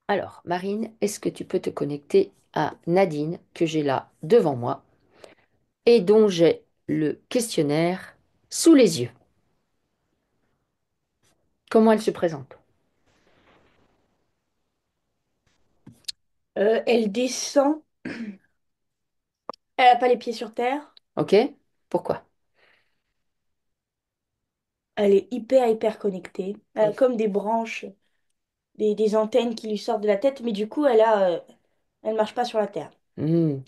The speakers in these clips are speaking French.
Alors, Marine, est-ce que tu peux te connecter à Nadine, que j'ai là devant moi, et dont j'ai le questionnaire sous les yeux? Comment elle se présente? Elle descend, elle n'a pas les pieds sur terre, Ok? Pourquoi? elle est hyper connectée. Elle a Oui. comme des branches, des antennes qui lui sortent de la tête, mais du coup, elle marche pas sur la terre. Hmm.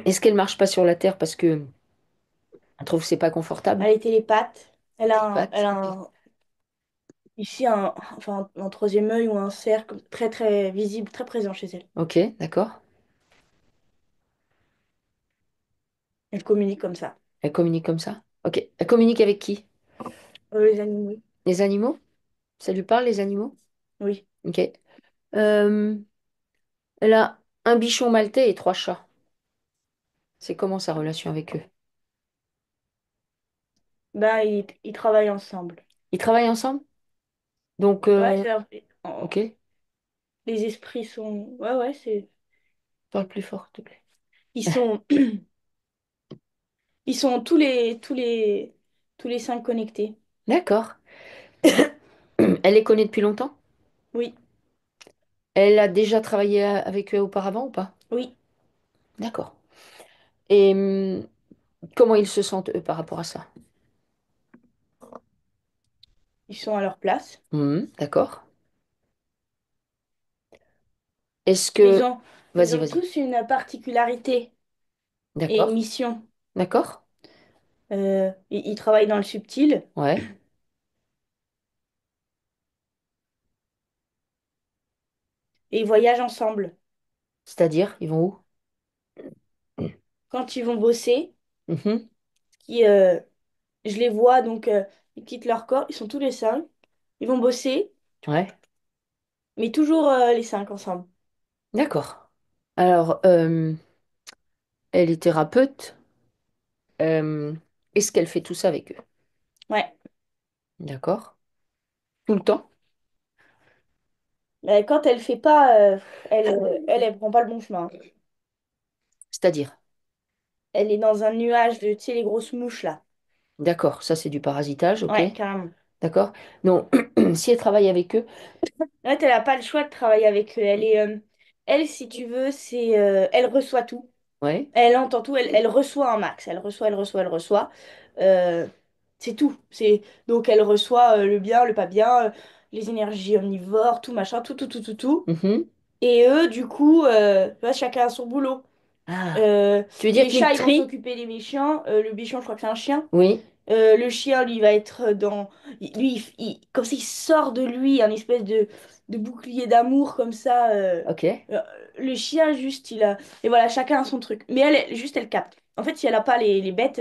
Est-ce qu'elle marche pas sur la terre parce que elle trouve que c'est pas confortable? Elle est télépathe. Elle Télépathe? a Ok. ici enfin, un troisième œil ou un cercle très visible, très présent chez elle. Ok, d'accord. Elle communique comme ça. Elle communique comme ça? Ok. Elle communique avec qui? Les animaux, Les animaux? Ça lui parle, les animaux? oui. Ok. Euh, Elle a un bichon maltais et trois chats. C'est comment sa relation avec eux? Ben, ils travaillent ensemble. Ils travaillent ensemble? Donc, Ouais, ok. les esprits sont. Ouais, c'est. Parle plus fort, s'il te plaît. Ils sont. Ils sont tous les cinq connectés. D'accord. Elle les connaît depuis longtemps? Oui, Elle a déjà travaillé avec eux auparavant ou pas? oui. D'accord. Et comment ils se sentent, eux, par rapport à ça? Ils sont à leur place. D'accord. Est-ce Ils que... ont, ils Vas-y, ont vas-y. tous une particularité et une D'accord. mission. D'accord. Ils travaillent dans le subtil Ouais. et ils voyagent ensemble. C'est-à-dire, ils vont où? Quand ils vont bosser, Mhm. qui, je les vois, donc ils quittent leur corps, ils sont tous les cinq. Ils vont bosser, Ouais. mais toujours les cinq ensemble. D'accord. Alors, elle est thérapeute. Euh, Est-ce qu'elle fait tout ça avec eux? Ouais. D'accord. Tout le temps? Quand elle fait pas, elle prend pas le bon chemin. C'est-à-dire? Elle est dans un nuage de, tu sais, les grosses mouches là. D'accord, ça c'est du parasitage, ok. Ouais, carrément. D'accord. Non, si elle travaille avec eux, En fait, elle n'a pas le choix de travailler avec eux. Elle, si tu veux, elle reçoit tout. ouais. Elle entend tout. Elle reçoit un max. Elle reçoit. Euh, c'est tout. Donc, elle reçoit le bien, le pas bien, les énergies omnivores, tout machin, tout. Mhm. Et eux, du coup, tu vois, chacun a son boulot. Ah, Euh, tu veux dire les qu'il chats, ils vont trie? s'occuper des méchants. Le bichon, je crois que c'est un chien. Oui, Le chien, lui, va être dans. Lui, comme s'il sort de lui un espèce de bouclier d'amour, comme ça. ok. Euh, le chien, juste, il a. Et voilà, chacun a son truc. Mais juste, elle capte. En fait, si elle n'a pas les bêtes,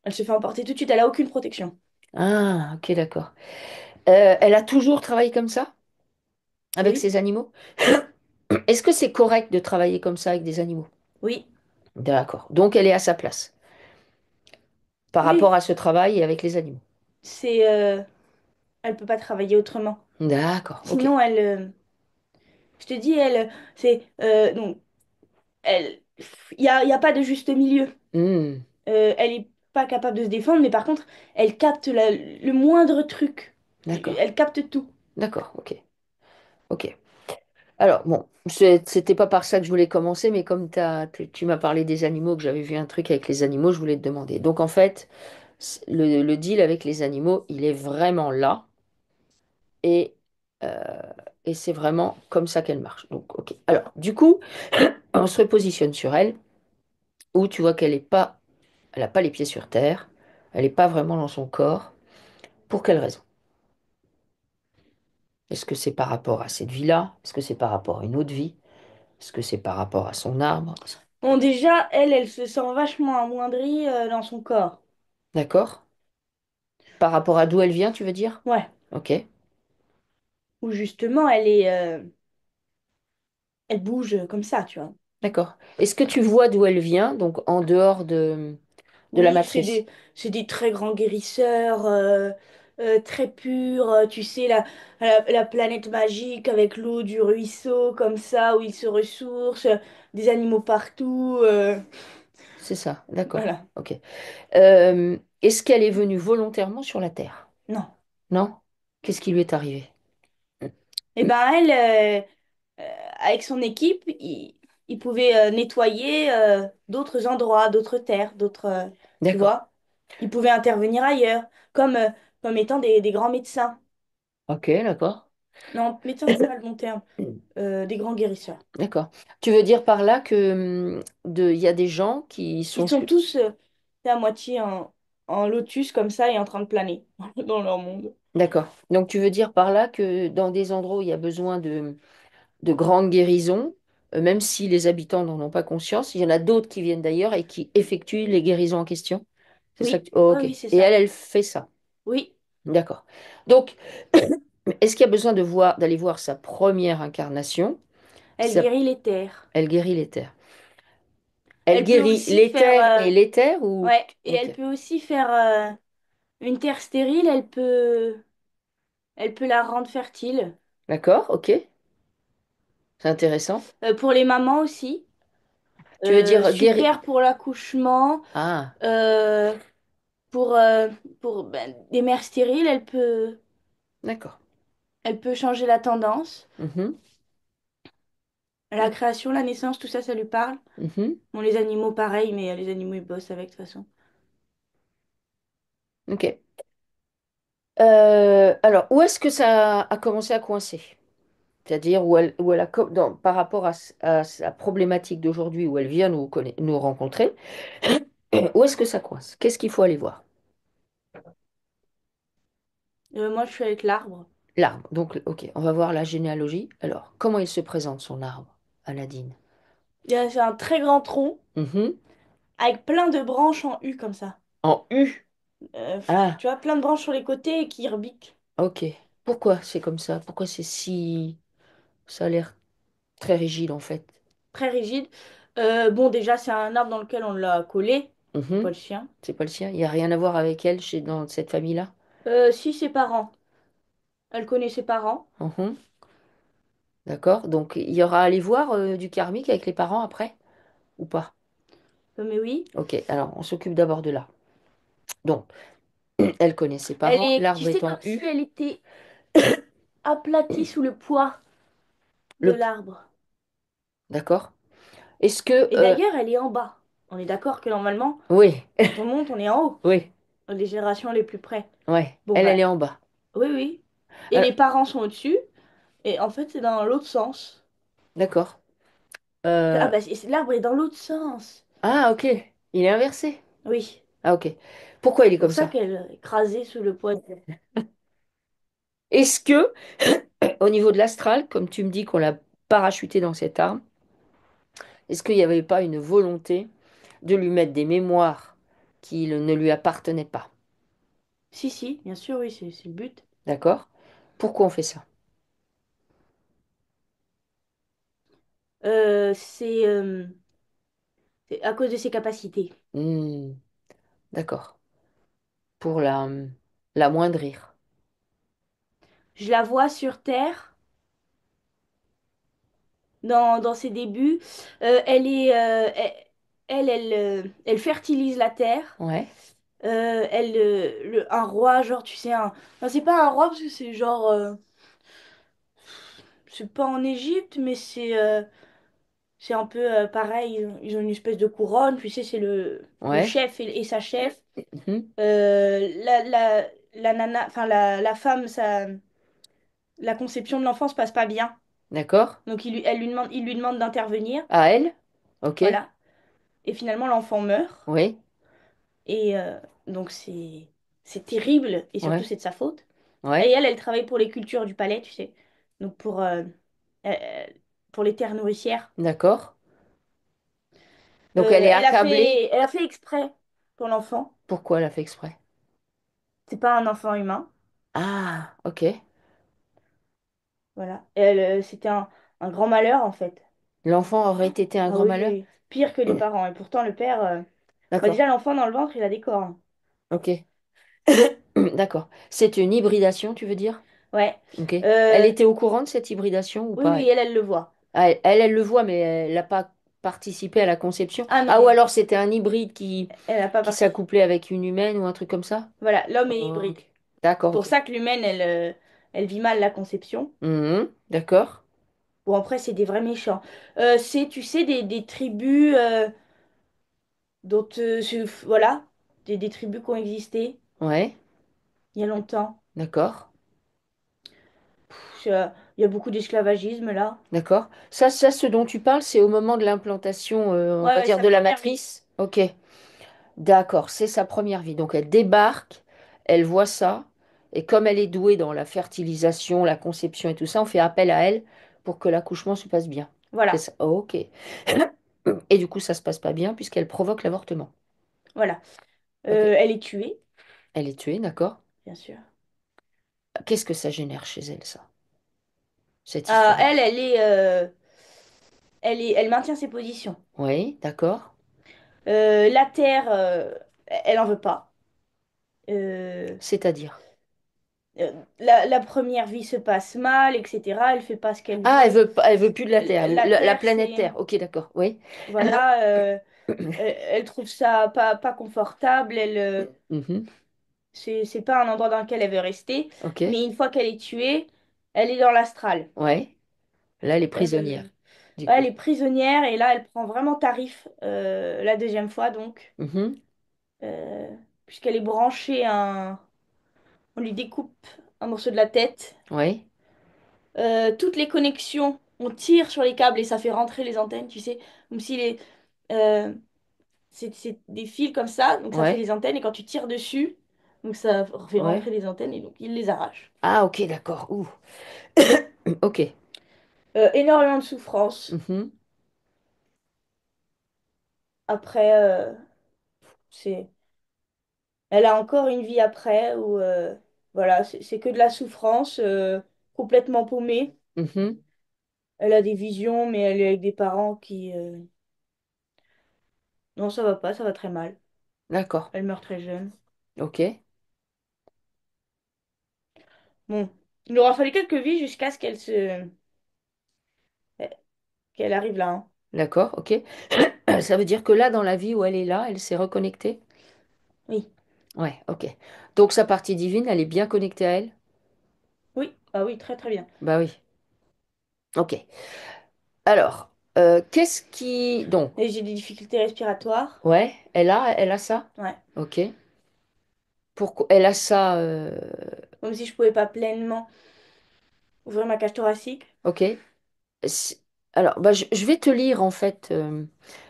elle se fait emporter tout de suite. Elle a aucune protection. Ah, ok, d'accord. Elle a toujours travaillé comme ça, avec Oui, ses animaux? Est-ce que c'est correct de travailler comme ça avec des animaux? oui, D'accord. Donc elle est à sa place par rapport oui. à ce travail et avec les animaux. C'est. Elle peut pas travailler autrement. D'accord, ok. Sinon, je te dis, c'est. Donc, elle. Il y a pas de juste milieu. Hmm, Elle est pas capable de se défendre, mais par contre, elle capte le moindre truc. d'accord, Elle capte tout. d'accord, ok, ok. Alors, bon, c'était pas par ça que je voulais commencer, mais comme tu m'as parlé des animaux, que j'avais vu un truc avec les animaux, je voulais te demander. Donc, en fait, le deal avec les animaux, il est vraiment là et, euh, et c'est vraiment comme ça qu'elle marche. Donc, ok. Alors, du coup, on se repositionne sur elle, où tu vois qu'elle est pas, elle n'a pas les pieds sur terre, elle n'est pas vraiment dans son corps. Pour quelle raison? Est-ce que c'est par rapport à cette vie-là? Est-ce que c'est par rapport à une autre vie? Est-ce que c'est par rapport à son arbre? Bon, déjà, elle se sent vachement amoindrie dans son corps. D'accord? Par rapport à d'où elle vient, tu veux dire? Ouais. Ok, Ou justement, elle bouge comme ça, tu vois. d'accord. Est-ce que tu vois d'où elle vient, donc en dehors de la Oui, matrice? c'est des très grands guérisseurs. très pure, tu sais, la planète magique avec l'eau du ruisseau, comme ça, où ils se ressourcent, des animaux partout. C'est ça, d'accord. Voilà. Ok. Est-ce qu'elle est venue volontairement sur la Terre? Non. Non? Qu'est-ce qui lui est arrivé? Et ben elle, avec son équipe, il pouvait nettoyer d'autres endroits, d'autres terres, d'autres, tu D'accord. vois. Il pouvait intervenir ailleurs, comme étant des grands médecins. Ok, d'accord. Non, médecin, c'est pas le bon terme. Des grands guérisseurs. D'accord. Tu veux dire par là que il y a des gens qui Ils sont... sont tous à moitié en lotus comme ça et en train de planer dans leur monde. D'accord. Donc tu veux dire par là que dans des endroits où il y a besoin de grandes guérisons, même si les habitants n'en ont pas conscience, il y en a d'autres qui viennent d'ailleurs et qui effectuent les guérisons en question. C'est ça que Oui, oh, oui, ok. oui, Et c'est elle, ça. elle fait ça. Oui, D'accord. Donc, est-ce qu'il y a besoin d'aller voir sa première incarnation, qui elle guérit les terres. elle guérit l'éther. Elle Elle peut guérit aussi faire, l'éther et l'éther ou... ouais, et Ok. elle peut aussi faire une terre stérile. Elle peut la rendre fertile. D'accord, ok. C'est intéressant. Pour les mamans aussi. Tu veux dire guérir... Super pour l'accouchement. Ah, Euh, pour des mères stériles, d'accord. elle peut changer la tendance. Mhm, La création, la naissance, tout ça, ça lui parle. mhm. Bon, les animaux, pareil, mais les animaux, ils bossent avec, de toute façon. Ok. Alors, où est-ce que ça a commencé à coincer? C'est-à-dire où elle a, par rapport à sa problématique d'aujourd'hui, où elle vient nous rencontrer, où est-ce que ça coince? Qu'est-ce qu'il faut aller voir? Moi, je suis avec l'arbre. L'arbre. Donc, ok, on va voir la généalogie. Alors, comment il se présente, son arbre, Aladine? C'est un très grand tronc Mhm. avec plein de branches en U comme ça. En U. Ah, Tu vois, plein de branches sur les côtés et qui rebiquent. ok. Pourquoi c'est comme ça? Pourquoi c'est si... Ça a l'air très rigide, en fait. Très rigide. Bon, déjà, c'est un arbre dans lequel on l'a collé. C'est pas Mhm. le sien. C'est pas le sien. Il n'y a rien à voir avec elle dans cette famille-là. Si, ses parents. Elle connaît ses parents. Mhm. D'accord. Donc, il y aura à aller voir du karmique avec les parents après, ou pas? Mais oui. Ok, alors on s'occupe d'abord de là. Donc, elle connaît ses Elle parents. est, tu L'arbre sais, est comme en si U. elle était aplatie sous le poids de Le... l'arbre. D'accord. Est-ce que... Et d'ailleurs, elle est en bas. On est d'accord que normalement, Oui, quand on monte, on est en haut. oui, Les générations les plus près. ouais. Bon, Elle bah, est en bas. oui, oui. Et Alors, les parents sont au-dessus. Et en fait, c'est dans l'autre sens. d'accord. Ah, Euh, bah, l'arbre est dans l'autre sens. Ah, ok. Il est inversé. Oui. Ah, ok. Pourquoi il est C'est pour comme ça ça? qu'elle est écrasée sous le poids. Est-ce que, au niveau de l'astral, comme tu me dis qu'on l'a parachuté dans cet arbre, est-ce qu'il n'y avait pas une volonté de lui mettre des mémoires qui ne lui appartenaient pas? Si, si, bien sûr, oui, c'est le but. D'accord? Pourquoi on fait ça? Euh, c'est euh, c'est à cause de ses capacités. Hmm, d'accord. Pour l'amoindrir. Je la vois sur Terre dans ses débuts. Elle est, elle fertilise la Terre. Ouais, Un roi, genre, tu sais, non, c'est pas un roi parce que c'est genre, c'est pas en Égypte, mais c'est un peu pareil. Ils ont une espèce de couronne, tu sais, c'est le ouais. chef et sa chef. Mhm. La nana, enfin la femme, la conception de l'enfant se passe pas bien. D'accord. Donc il lui demande d'intervenir. À elle? Ok. Voilà. Et finalement, l'enfant meurt. Oui. Et donc c'est terrible. Et surtout, Ouais. c'est de sa faute. Et Ouais. elle travaille pour les cultures du palais, tu sais. Donc euh, pour les terres nourricières. D'accord. Donc elle est accablée. Elle a fait exprès pour l'enfant. Pourquoi elle a fait exprès? C'est pas un enfant humain. Ah, ok. Voilà. Et c'était un grand malheur, en fait. L'enfant aurait été un Ah grand oui, malheur? oui. Pire que les parents. Et pourtant, le père, bah D'accord. déjà, l'enfant dans le ventre, il a des corps, hein. Ok. D'accord. C'est une hybridation, tu veux dire? Ouais. Ok. Elle Euh, était au courant de cette hybridation ou oui, pas? oui, elle le voit. Ah, elle le voit, mais elle n'a pas participé à la conception. Ah Ah, ou non, alors c'était un hybride elle n'a pas qui parti. s'accouplait avec une humaine ou un truc comme ça? Voilà, l'homme est hybride. Ok. D'accord, Pour ok. ça que l'humaine, elle vit mal la conception. Mhm, d'accord. Bon, après, c'est des vrais méchants. C'est, tu sais, des tribus dont, voilà, des tribus qui ont existé Ouais, il y a longtemps. d'accord. Il y a beaucoup d'esclavagisme là. D'accord. Ce dont tu parles, c'est au moment de l'implantation, on Ouais, va ouais, dire, sa de la première vie. matrice. Ok. D'accord, c'est sa première vie. Donc elle débarque, elle voit ça, et comme elle est douée dans la fertilisation, la conception et tout ça, on fait appel à elle pour que l'accouchement se passe bien. C'est Voilà, ça. Oh, ok. Et du coup, ça se passe pas bien puisqu'elle provoque l'avortement. voilà. Ok. Elle est tuée, Elle est tuée, d'accord. bien sûr. Qu'est-ce que ça génère chez elle, ça, cette Ah, histoire-là? elle maintient ses positions. Oui, d'accord. La terre, elle en veut pas. Euh, C'est-à-dire. la première vie se passe mal, etc. Elle fait pas ce qu'elle Ah, veut. elle veut plus de la Terre, La la terre, planète c'est, Terre. Ok, d'accord. Oui. voilà, elle trouve ça pas confortable. Mhm. C'est pas un endroit dans lequel elle veut rester. Ok. Mais une fois qu'elle est tuée, elle est dans l'astral. Ouais. Là, elle est Elle, prisonnière, du ouais, coup. elle est prisonnière et là, elle prend vraiment tarif la deuxième fois, donc, Mhm. euh, puisqu'elle est branchée à un... On lui découpe un morceau de la tête. Ouais. Toutes les connexions, on tire sur les câbles et ça fait rentrer les antennes, tu sais, comme si euh, c'est des fils comme ça, donc ça fait Ouais. des antennes et quand tu tires dessus, donc ça fait Ouais. rentrer les antennes et donc il les arrache. Ah, ok, d'accord. Ouh. Ok. Énormément de souffrance. Mhm. Après, c'est, elle a encore une vie après où voilà, c'est que de la souffrance, complètement paumée. Mhm. Elle a des visions, mais elle est avec des parents qui non, ça va pas, ça va très mal. D'accord. Elle meurt très jeune. Ok. Bon, il aura fallu quelques vies jusqu'à ce qu'elle arrive là, hein. D'accord. Ok. Ça veut dire que là, dans la vie où elle est là, elle s'est reconnectée? Oui, Ouais, ok. Donc sa partie divine, elle est bien connectée à elle? oui, ah oui, très très bien. Bah oui. Ok. Alors, qu'est-ce qui... Donc, Et j'ai des difficultés respiratoires. ouais, elle a ça? Ouais, Ok. Pourquoi elle a ça? comme si je pouvais pas pleinement ouvrir ma cage thoracique. Ok. Si- Alors, bah, je vais te lire en fait,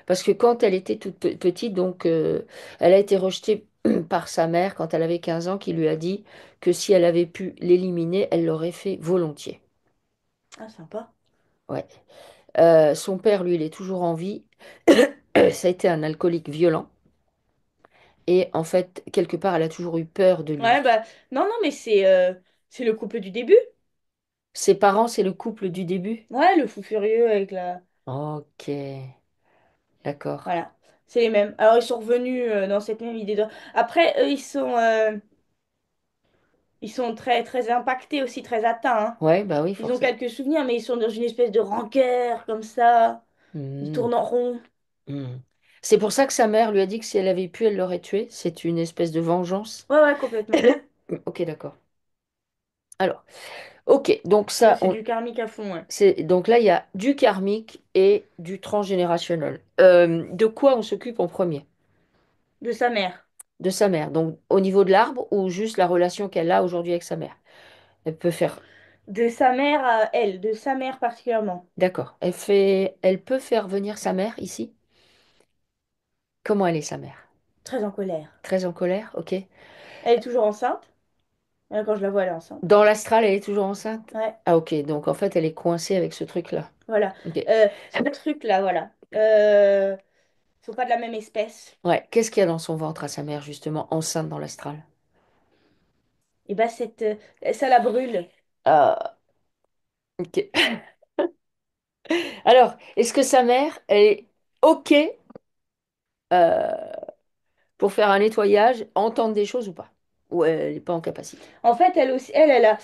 parce que quand elle était toute petite, donc elle a été rejetée par sa mère quand elle avait 15 ans, qui lui a dit que si elle avait pu l'éliminer, elle l'aurait fait volontiers. Ah, sympa. Ouais. Son père, lui, il est toujours en vie. Ça a été un alcoolique violent. Et en fait, quelque part, elle a toujours eu peur de Ouais, lui. bah, non, non, mais c'est le couple du début. Ses parents, c'est le couple du début? Ouais, le fou furieux avec la... Ok, d'accord. Voilà, c'est les mêmes. Alors, ils sont revenus dans cette même idée de... Après, eux, ils sont très, très impactés aussi, très atteints, hein. Ouais, bah oui, Ils ont forcément. quelques souvenirs, mais ils sont dans une espèce de rancœur, comme ça. Ils Hmm, tournent en rond. hmm. C'est pour ça que sa mère lui a dit que si elle avait pu, elle l'aurait tué. C'est une espèce de vengeance. Ouais, ouais, complètement. Ok, d'accord. Alors, ok, donc Ouais, ça, c'est du karmique à fond, ouais. donc là, il y a du karmique et du transgénérationnel. De quoi on s'occupe en premier? De sa mère. De sa mère. Donc, au niveau de l'arbre ou juste la relation qu'elle a aujourd'hui avec sa mère? Elle peut faire. De sa mère à elle, de sa mère particulièrement. D'accord. Elle peut faire venir sa mère ici? Comment elle est, sa mère? Très en colère. Très en colère, ok. Elle est toujours enceinte. Quand je la vois, elle est enceinte. Dans l'astral, elle est toujours enceinte? Ouais, Ah, ok. Donc, en fait, elle est coincée avec ce truc-là. voilà. Ok. Ce truc-là, voilà. Ils sont pas de la même espèce. Ouais. Qu'est-ce qu'il y a dans son ventre à sa mère, justement, enceinte dans l'astral? Et bah, ça la brûle. Ah, ok. Alors, est-ce que sa mère, elle est ok euh, pour faire un nettoyage, entendre des choses ou pas? ou elle n'est pas en capacité. En fait, elle aussi, elle a.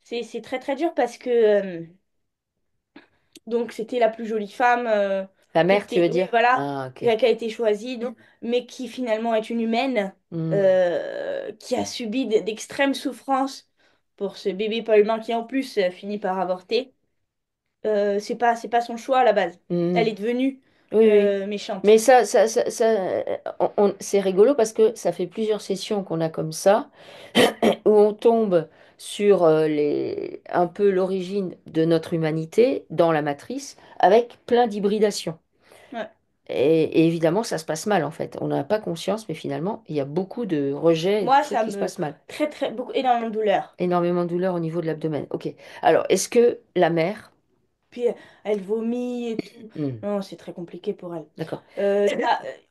C'est très très dur parce que donc c'était la plus jolie femme La qui mère, tu était, veux oui dire? voilà, Ah, ok. qui a été choisie, donc, mais qui finalement est une humaine Hmm. qui a subi d'extrêmes souffrances pour ce bébé pas humain qui en plus finit par avorter. C'est pas son choix à la base. Hmm. Elle est devenue Oui, oui. Mais méchante. c'est rigolo parce que ça fait plusieurs sessions qu'on a comme ça, où on tombe sur un peu l'origine de notre humanité dans la matrice, avec plein d'hybridations. Ouais. Et évidemment, ça se passe mal en fait. On n'a pas conscience, mais finalement, il y a beaucoup de rejets et de Moi, trucs ça qui se me passent mal. très très beaucoup énormément de douleur. Énormément de douleur au niveau de l'abdomen. Ok. Alors, est-ce que la mère... Puis elle vomit et tout. Hmm, Non, c'est très compliqué pour elle. d'accord.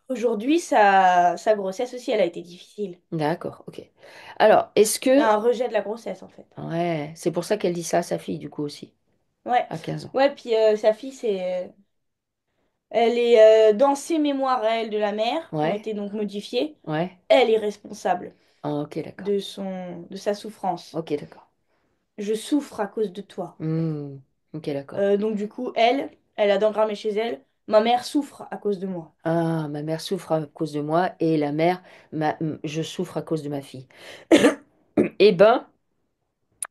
Aujourd'hui, sa grossesse aussi, elle a été difficile. D'accord, ok. Alors, est-ce que... Un rejet de la grossesse, en fait. Ouais, c'est pour ça qu'elle dit ça à sa fille, du coup, aussi, Ouais, à 15 ans. ouais, puis sa fille, elle est dans ses mémoires, à elle, de la mère, qui ont Ouais, été donc modifiées. ouais. Elle est responsable Ah, ok, d'accord. de sa souffrance. Ok, d'accord. Je souffre à cause de toi. Hmm, ok, d'accord. Donc du coup, elle a d'engrammé chez elle. Ma mère souffre à cause de moi. Ah, ma mère souffre à cause de moi et la mère, je souffre à cause de ma fille. Eh ben,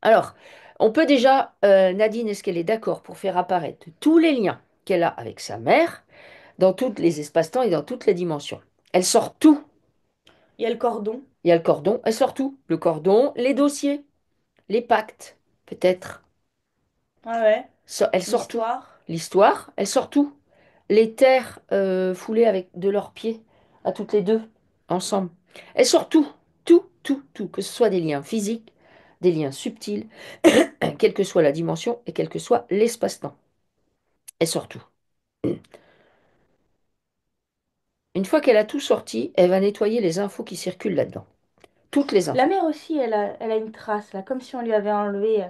alors, on peut déjà, Nadine, est-ce qu'elle est d'accord pour faire apparaître tous les liens qu'elle a avec sa mère dans tous les espaces-temps et dans toutes les dimensions? Elle sort tout. Il y a le cordon. Il y a le cordon, elle sort tout. Le cordon, les dossiers, les pactes, peut-être. Ouais, ouais. Elle sort tout. L'histoire. L'histoire, elle sort tout. Les terres foulées avec de leurs pieds, à toutes les deux, ensemble. Elle sort tout, tout, tout, tout, que ce soit des liens physiques, des liens subtils, quelle que soit la dimension et quel que soit l'espace-temps. Elle sort tout. Une fois qu'elle a tout sorti, elle va nettoyer les infos qui circulent là-dedans. Toutes les La infos. mère aussi, elle a une trace, là, comme si on lui avait enlevé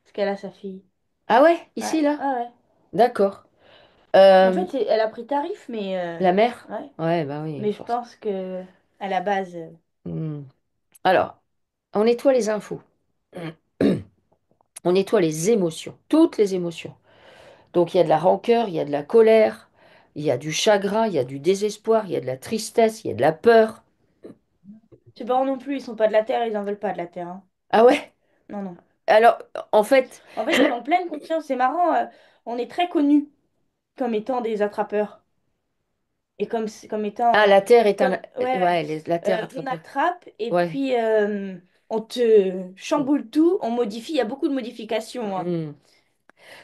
ce qu'elle a sa fille. Ah ouais, Ouais, ici, là? ouais, ouais. D'accord. En Euh, fait, elle a pris tarif, mais la mère? ouais. Ouais, bah oui, Mais je force. pense que à la base, Hmm. Alors, on nettoie les infos. On nettoie les émotions, toutes les émotions. Donc il y a de la rancœur, il y a de la colère, il y a du chagrin, il y a du désespoir, il y a de la tristesse, il y a de la peur. ses parents non plus, ils sont pas de la terre, ils en veulent pas de la terre, hein. Ah ouais? Non, non. Alors, en fait, En fait, ils ont pleine conscience. C'est marrant, on est très connus comme étant des attrapeurs et comme étant ah, la Terre est un... comme ouais, Ouais, la Terre on attrape. attrape et Ouais. puis on te chamboule tout, on modifie. Il y a beaucoup de modifications, hein. Hmm.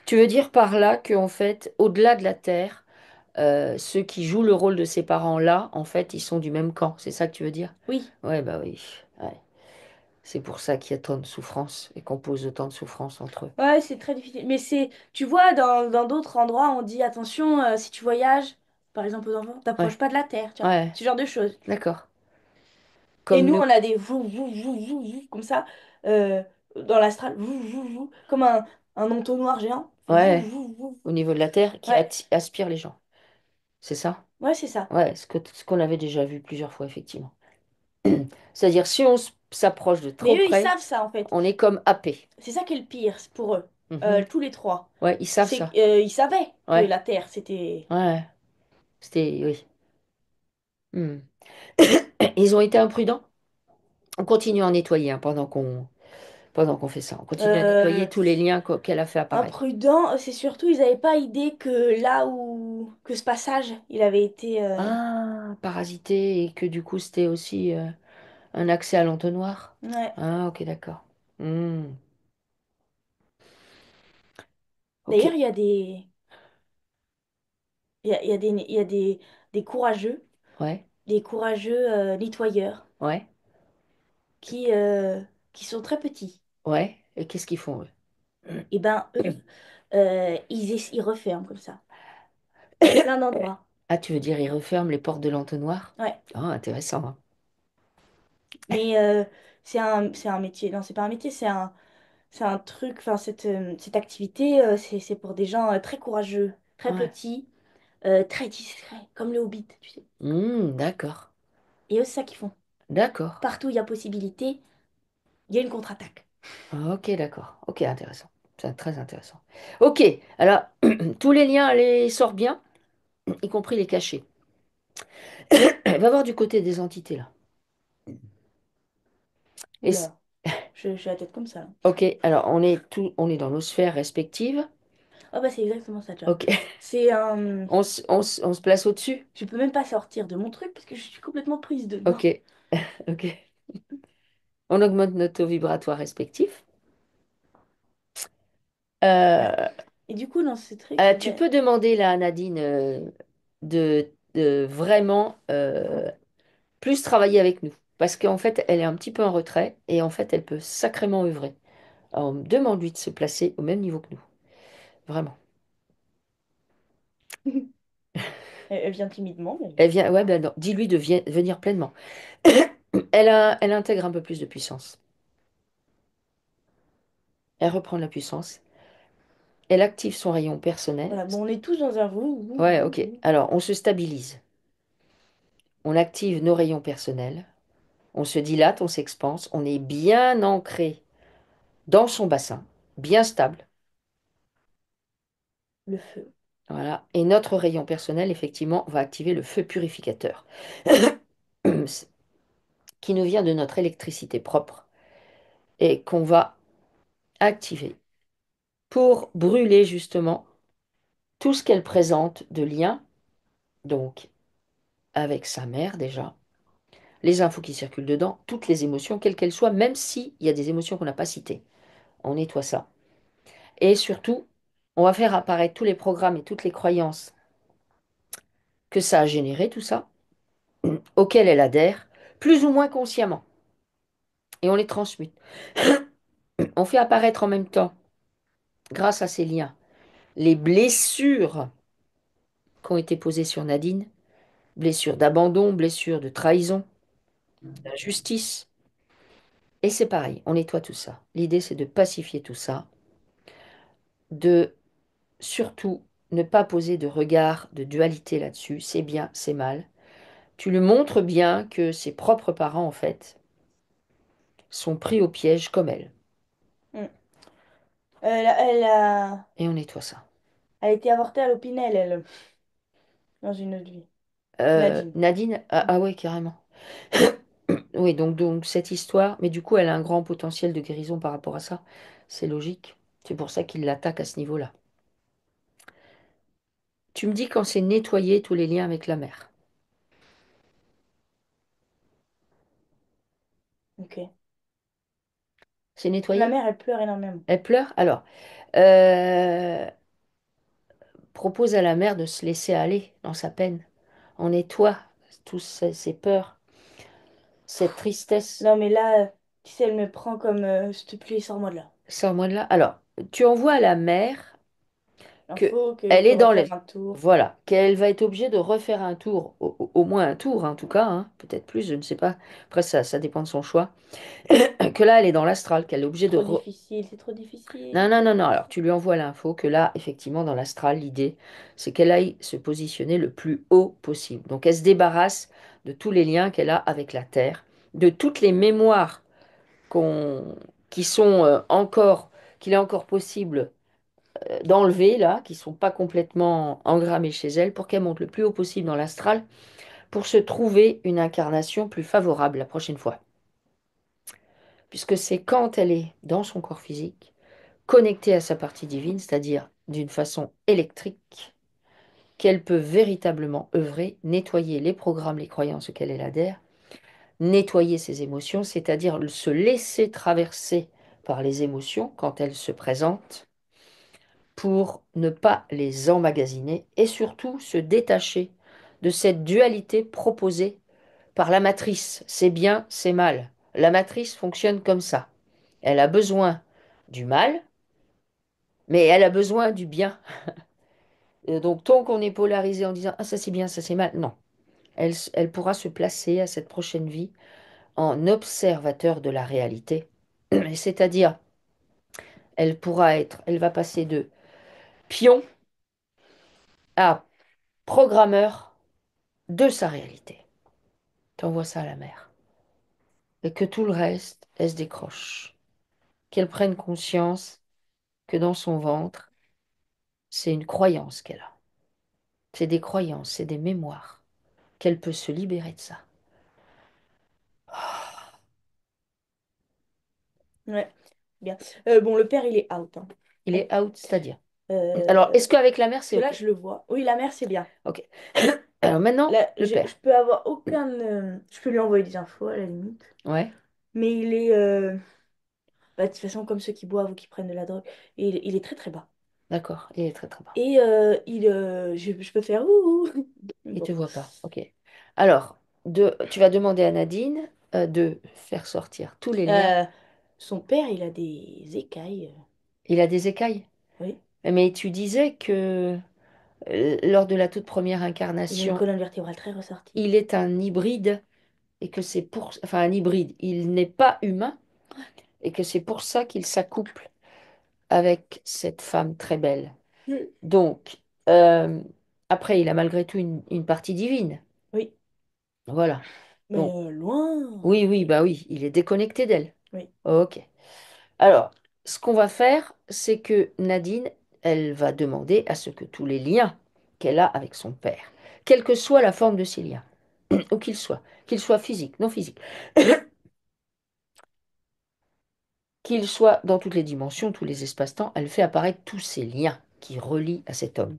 Tu veux dire par là qu'en fait, au-delà de la Terre, ceux qui jouent le rôle de ces parents-là, en fait, ils sont du même camp. C'est ça que tu veux dire? Oui. Ouais, bah oui. Ouais. C'est pour ça qu'il y a tant de souffrance et qu'on pose autant de souffrance entre eux. Ouais, c'est très difficile. Mais tu vois, dans d'autres endroits, on dit attention, si tu voyages, par exemple aux enfants, t'approches Ouais, pas de la terre, tu vois, ouais, ce genre de choses. d'accord. Et Comme nous, nous. on a des comme ça, euh, dans l'astral, comme un entonnoir géant. Ouais, au niveau de la Terre, qui Ouais, aspire les gens. C'est ça? ouais, c'est ça. Ouais, ce qu'on avait déjà vu plusieurs fois, effectivement. C'est-à-dire, si on s'approche de Mais trop eux, ils près, savent ça, en fait. on est comme happé. C'est ça qui est le pire c'est pour eux, Mhm. tous les trois. Ouais, ils savent C'est ça. qu'ils savaient que Ouais, la terre, c'était... ouais, c'était, oui. Hmm. Ils ont été imprudents. On continue à en nettoyer hein, pendant qu'on fait ça. On continue à nettoyer euh, tous les liens qu'elle a fait apparaître. imprudent, c'est surtout, ils n'avaient pas idée que là où... que ce passage, il avait été... Ah, parasité et que du coup, c'était aussi un accès à l'entonnoir. Ouais. Ah, ok, d'accord. Hmm. Ok, D'ailleurs, il y a des... il y a ouais, des courageux nettoyeurs ouais, qui, euh, qui sont très petits. ouais. Et qu'est-ce qu'ils font, eux? Et ben, eux, ils referment comme ça, à plein d'endroits. Ah, tu veux dire, ils referment les portes de l'entonnoir? Ouais. Ah, intéressant, hein. Mais c'est un métier. Non, c'est pas un métier, c'est un truc. Enfin, cette activité, c'est pour des gens très courageux, très Ouais. petits, très discrets, comme le Hobbit, tu sais. D'accord, Et eux, c'est ça qu'ils font. d'accord. Partout où il y a possibilité. Il y a une contre-attaque. Ok, d'accord. Ok, intéressant. C'est très intéressant. Ok, alors, tous les liens, elle les sort bien, y compris les cachés. Va voir du côté des entités, là. Et Oula, j'ai la tête comme ça, là. ok, alors on est dans nos sphères respectives. Ah bah c'est exactement ça, déjà. Ok, C'est un... on se place au-dessus. Je peux même pas sortir de mon truc parce que je suis complètement prise dedans. Ok, ok. On augmente notre taux vibratoire respectif. Ah. Euh, Et du coup, dans ce truc, Tu peux demander là à Nadine de vraiment plus travailler avec nous. Parce qu'en fait, elle est un petit peu en retrait et en fait, elle peut sacrément œuvrer. Alors, demande-lui de se placer au même niveau que nous. Vraiment. elle vient timidement, mais... Elle vient, ouais, ben non, dis-lui de venir pleinement. Elle intègre un peu plus de puissance. Elle reprend de la puissance. Elle active son rayon personnel. Voilà, bon, on est tous dans un vous, Ouais, ok. Alors, on se stabilise. On active nos rayons personnels. On se dilate, on s'expanse. On est bien ancré dans son bassin, bien stable. le feu. Voilà. Et notre rayon personnel, effectivement, va activer le feu purificateur, qui nous vient de notre électricité propre et qu'on va activer pour brûler justement tout ce qu'elle présente de lien, donc avec sa mère déjà, les infos qui circulent dedans, toutes les émotions, quelles qu'elles soient, même s'il y a des émotions qu'on n'a pas citées. On nettoie ça. Et surtout, on va faire apparaître tous les programmes et toutes les croyances que ça a généré, tout ça, auxquelles elle adhère, plus ou moins consciemment. Et on les transmute. On fait apparaître en même temps, grâce à ces liens, les blessures qui ont été posées sur Nadine, blessures d'abandon, blessures de trahison, d'injustice. Et c'est pareil, on nettoie tout ça. L'idée, c'est de pacifier tout ça, de surtout ne pas poser de regard de dualité là-dessus. C'est bien, c'est mal. Tu lui montres bien que ses propres parents, en fait, sont pris au piège comme elle. Mm. Et on nettoie ça. elle a été avortée à l'Opinel, elle, dans une autre vie. Nadine. Nadine, ah ouais, carrément. Oui, donc cette histoire, mais du coup, elle a un grand potentiel de guérison par rapport à ça. C'est logique. C'est pour ça qu'il l'attaque à ce niveau-là. Tu me dis quand c'est nettoyé tous les liens avec la mère. Ok. C'est Ma nettoyé? mère, elle pleure énormément. Elle pleure? Alors, euh, propose à la mère de se laisser aller dans sa peine. On nettoie tous ces peurs, cette tristesse. Non, mais là, tu sais, elle me prend comme, s'il te plaît, sors-moi de là. Sors-moi de là. Alors, tu envoies à la mère que Info qu'il elle est faut dans refaire les... un tour. Voilà, qu'elle va être obligée de refaire un tour, au moins un tour en tout cas, hein, peut-être plus, je ne sais pas. Après, ça dépend de son choix. Que là, elle est dans l'astral, qu'elle est obligée de... Trop difficile, c'est trop difficile. Non, non, non, non. Alors, tu lui envoies l'info que là, effectivement, dans l'astral, l'idée, c'est qu'elle aille se positionner le plus haut possible. Donc, elle se débarrasse de tous les liens qu'elle a avec la Terre, de toutes les mémoires qu'on... qui sont encore... qu'il est encore possible d'enlever, là, qui sont pas complètement engrammées chez elle, pour qu'elle monte le plus haut possible dans l'astral, pour se trouver une incarnation plus favorable la prochaine fois. Puisque c'est quand elle est dans son corps physique, connectée à sa partie divine, c'est-à-dire d'une façon électrique, qu'elle peut véritablement œuvrer, nettoyer les programmes, les croyances auxquelles elle adhère, nettoyer ses émotions, c'est-à-dire se laisser traverser par les émotions quand elles se présentent, pour ne pas les emmagasiner et surtout se détacher de cette dualité proposée par la matrice. C'est bien, c'est mal. La matrice fonctionne comme ça. Elle a besoin du mal, mais elle a besoin du bien. Donc, tant qu'on est polarisé en disant ah, ça c'est bien, ça c'est mal, non. Elle pourra se placer à cette prochaine vie en observateur de la réalité. C'est-à-dire, elle va passer de pion à programmeur de sa réalité. T'envoies ça à la mer. et que tout le reste, elle se décroche. Qu'elle prenne conscience que dans son ventre, c'est une croyance qu'elle a. C'est des croyances, c'est des mémoires, qu'elle peut se libérer de ça. Ouais, bien. Bon, le père, il est out, hein. Il est out, c'est-à-dire. Alors, Euh, est-ce qu'avec la mère, Parce c'est que là, OK? je le vois. Oui, la mère, c'est bien. OK. Alors maintenant, Là, le je père. peux avoir aucun. Je peux lui envoyer des infos à la limite. Ouais, Mais il est. Bah, de toute façon, comme ceux qui boivent ou qui prennent de la drogue. Et il est très très bas. d'accord, il est très très bas. Et je peux faire ouh. Il te Bon. voit pas. OK. Alors, tu vas demander à Nadine de faire sortir tous les liens. Euh, Son père, il a des écailles. Il a des écailles. Oui. Mais tu disais que lors de la toute première Il a une incarnation, colonne vertébrale très ressortie. il est un hybride et que c'est pour... Enfin, un hybride. Il n'est pas humain et que c'est pour ça qu'il s'accouple avec cette femme très belle. Oui. Donc, euh, après, il a malgré tout une partie divine. Oui. Voilà. Mais Donc, loin. oui, oui, bah oui, il est déconnecté d'elle. Oui. Ok. Alors, ce qu'on va faire, c'est que Nadine, elle va demander à ce que tous les liens qu'elle a avec son père, quelle que soit la forme de ces liens, où qu'ils soient physiques, non physiques, qu'ils soient dans toutes les dimensions, tous les espaces-temps, elle fait apparaître tous ces liens qui relient à cet homme.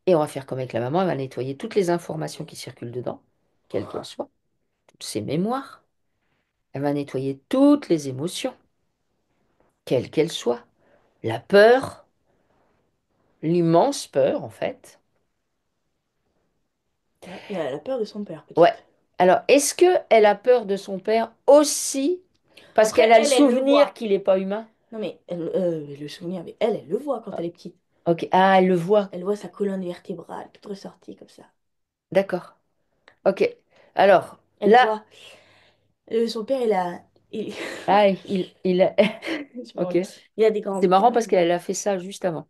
Et on va faire comme avec la maman, elle va nettoyer toutes les informations qui circulent dedans, quelles qu'elles soient, toutes ses mémoires. Elle va nettoyer toutes les émotions, quelles qu'elles soient. La peur, l'immense peur en fait. Ouais, la peur de son père, Ouais. peut-être. Alors, est-ce que elle a peur de son père aussi parce Après, qu'elle a le elle le souvenir voit. qu'il n'est pas humain? Non, mais le souvenir, mais elle le voit quand Ah, elle est petite. ok. Ah, elle le voit. Elle voit sa colonne vertébrale toute ressortie comme ça. D'accord. Ok. Alors, Elle là, voit. Son père, il a. Il... ah, Je ok. pense. Il a des grands C'est marrant parce yeux. qu'elle a fait ça juste avant.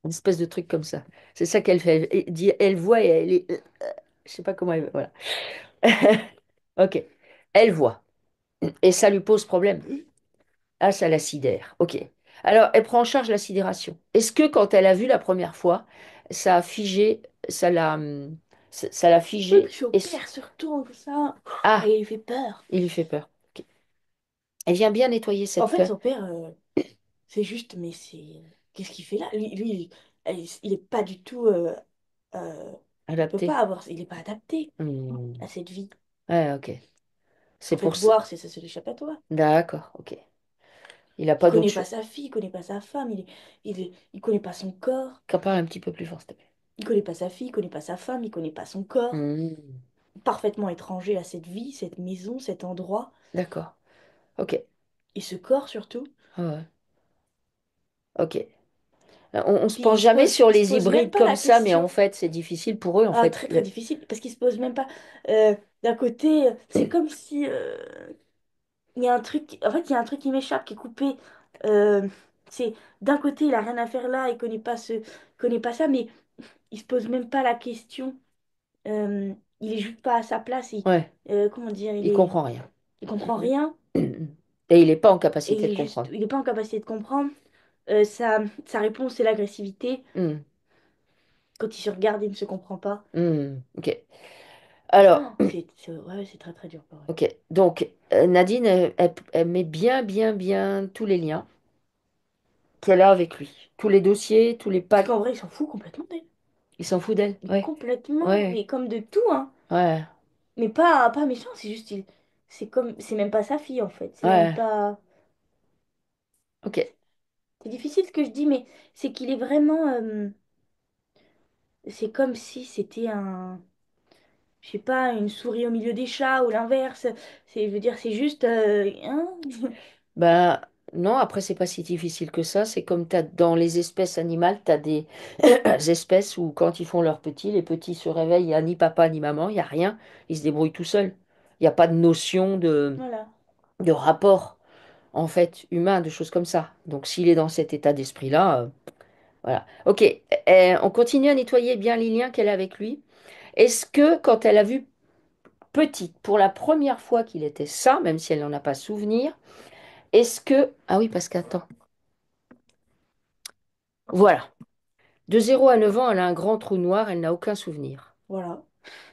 Une espèce de truc comme ça. C'est ça qu'elle fait. Elle voit et elle est. Je sais pas comment elle. Voilà. Ok. Elle voit. Et ça lui pose problème. Ah, ça la sidère. Ok. Alors, elle prend en charge la sidération. Est-ce que quand elle a vu la première fois, ça a figé, ça l'a Oui, figé puis son et père se retourne comme ça. ah, Et il lui fait peur. il lui fait peur. Ok. Elle vient bien nettoyer En cette fait, peur. son père, c'est juste, mais c'est. Qu'est-ce qu'il fait là? Il est pas du tout. Il peut Adapté. pas avoir. Il est pas adapté Hmm. à cette vie. Ouais, ok. C'est En fait, pour ça. boire, c'est l'échappatoire. D'accord, ok. Il n'a Il pas d'autre connaît pas choix. sa fille, il connaît pas sa femme, il connaît pas son corps. Qu'en parle un petit peu plus fort, s'il te plaît. Il connaît pas sa fille, il connaît pas sa femme, il connaît pas son corps. Hmm. Parfaitement étranger à cette vie, cette maison, cet endroit. D'accord. Ok. Et ce corps surtout. Ah ouais. Ok. On se Puis penche jamais sur il se les pose même hybrides pas comme la ça, mais en question. fait, c'est difficile pour eux. En Ah, fait, très très difficile, parce qu'il se pose même pas. D'un côté, c'est comme si il y a un truc. En fait, il y a un truc qui m'échappe, qui est coupé. Euh, c'est d'un côté, il a rien à faire là, il connaît pas ça, mais il se pose même pas la question. Il est juste pas à sa place. ouais, Comment dire, il comprend rien. il comprend rien Et il n'est pas en et capacité de comprendre. il est pas en capacité de comprendre. Sa réponse, c'est l'agressivité. Hmm, Quand il se regarde, il ne se comprend pas. ok. Alors, Oh, ouais, c'est très très dur pour elle. ok. Donc, Nadine, elle met bien, bien, bien tous les liens qu'elle a avec lui. Tous les dossiers, tous les Parce packs. qu'en vrai, il s'en fout complètement d'elle. Il s'en fout d'elle. Mais Ouais, complètement, ouais, mais comme de tout, hein. ouais, Mais pas méchant, c'est juste, c'est même pas sa fille en fait. C'est même ouais. pas. Ok. C'est difficile ce que je dis, mais c'est qu'il est vraiment. C'est comme si c'était un. Je sais pas, une souris au milieu des chats ou l'inverse. Je veux dire, c'est juste. Hein. Ben, non, après, c'est pas si difficile que ça. C'est comme t'as, dans les espèces animales, tu as des espèces où, quand ils font leurs petits, les petits se réveillent, il n'y a ni papa ni maman, il n'y a rien. Ils se débrouillent tout seuls. Il n'y a pas de notion Voilà. de rapport, en fait, humain, de choses comme ça. Donc, s'il est dans cet état d'esprit-là, voilà. Ok, on continue à nettoyer bien les liens qu'elle a avec lui. Est-ce que, quand elle a vu petite, pour la première fois qu'il était ça, même si elle n'en a pas souvenir, est-ce que... Ah oui, parce qu'attends. Voilà. De 0 à 9 ans, elle a un grand trou noir, elle n'a aucun souvenir. Voilà.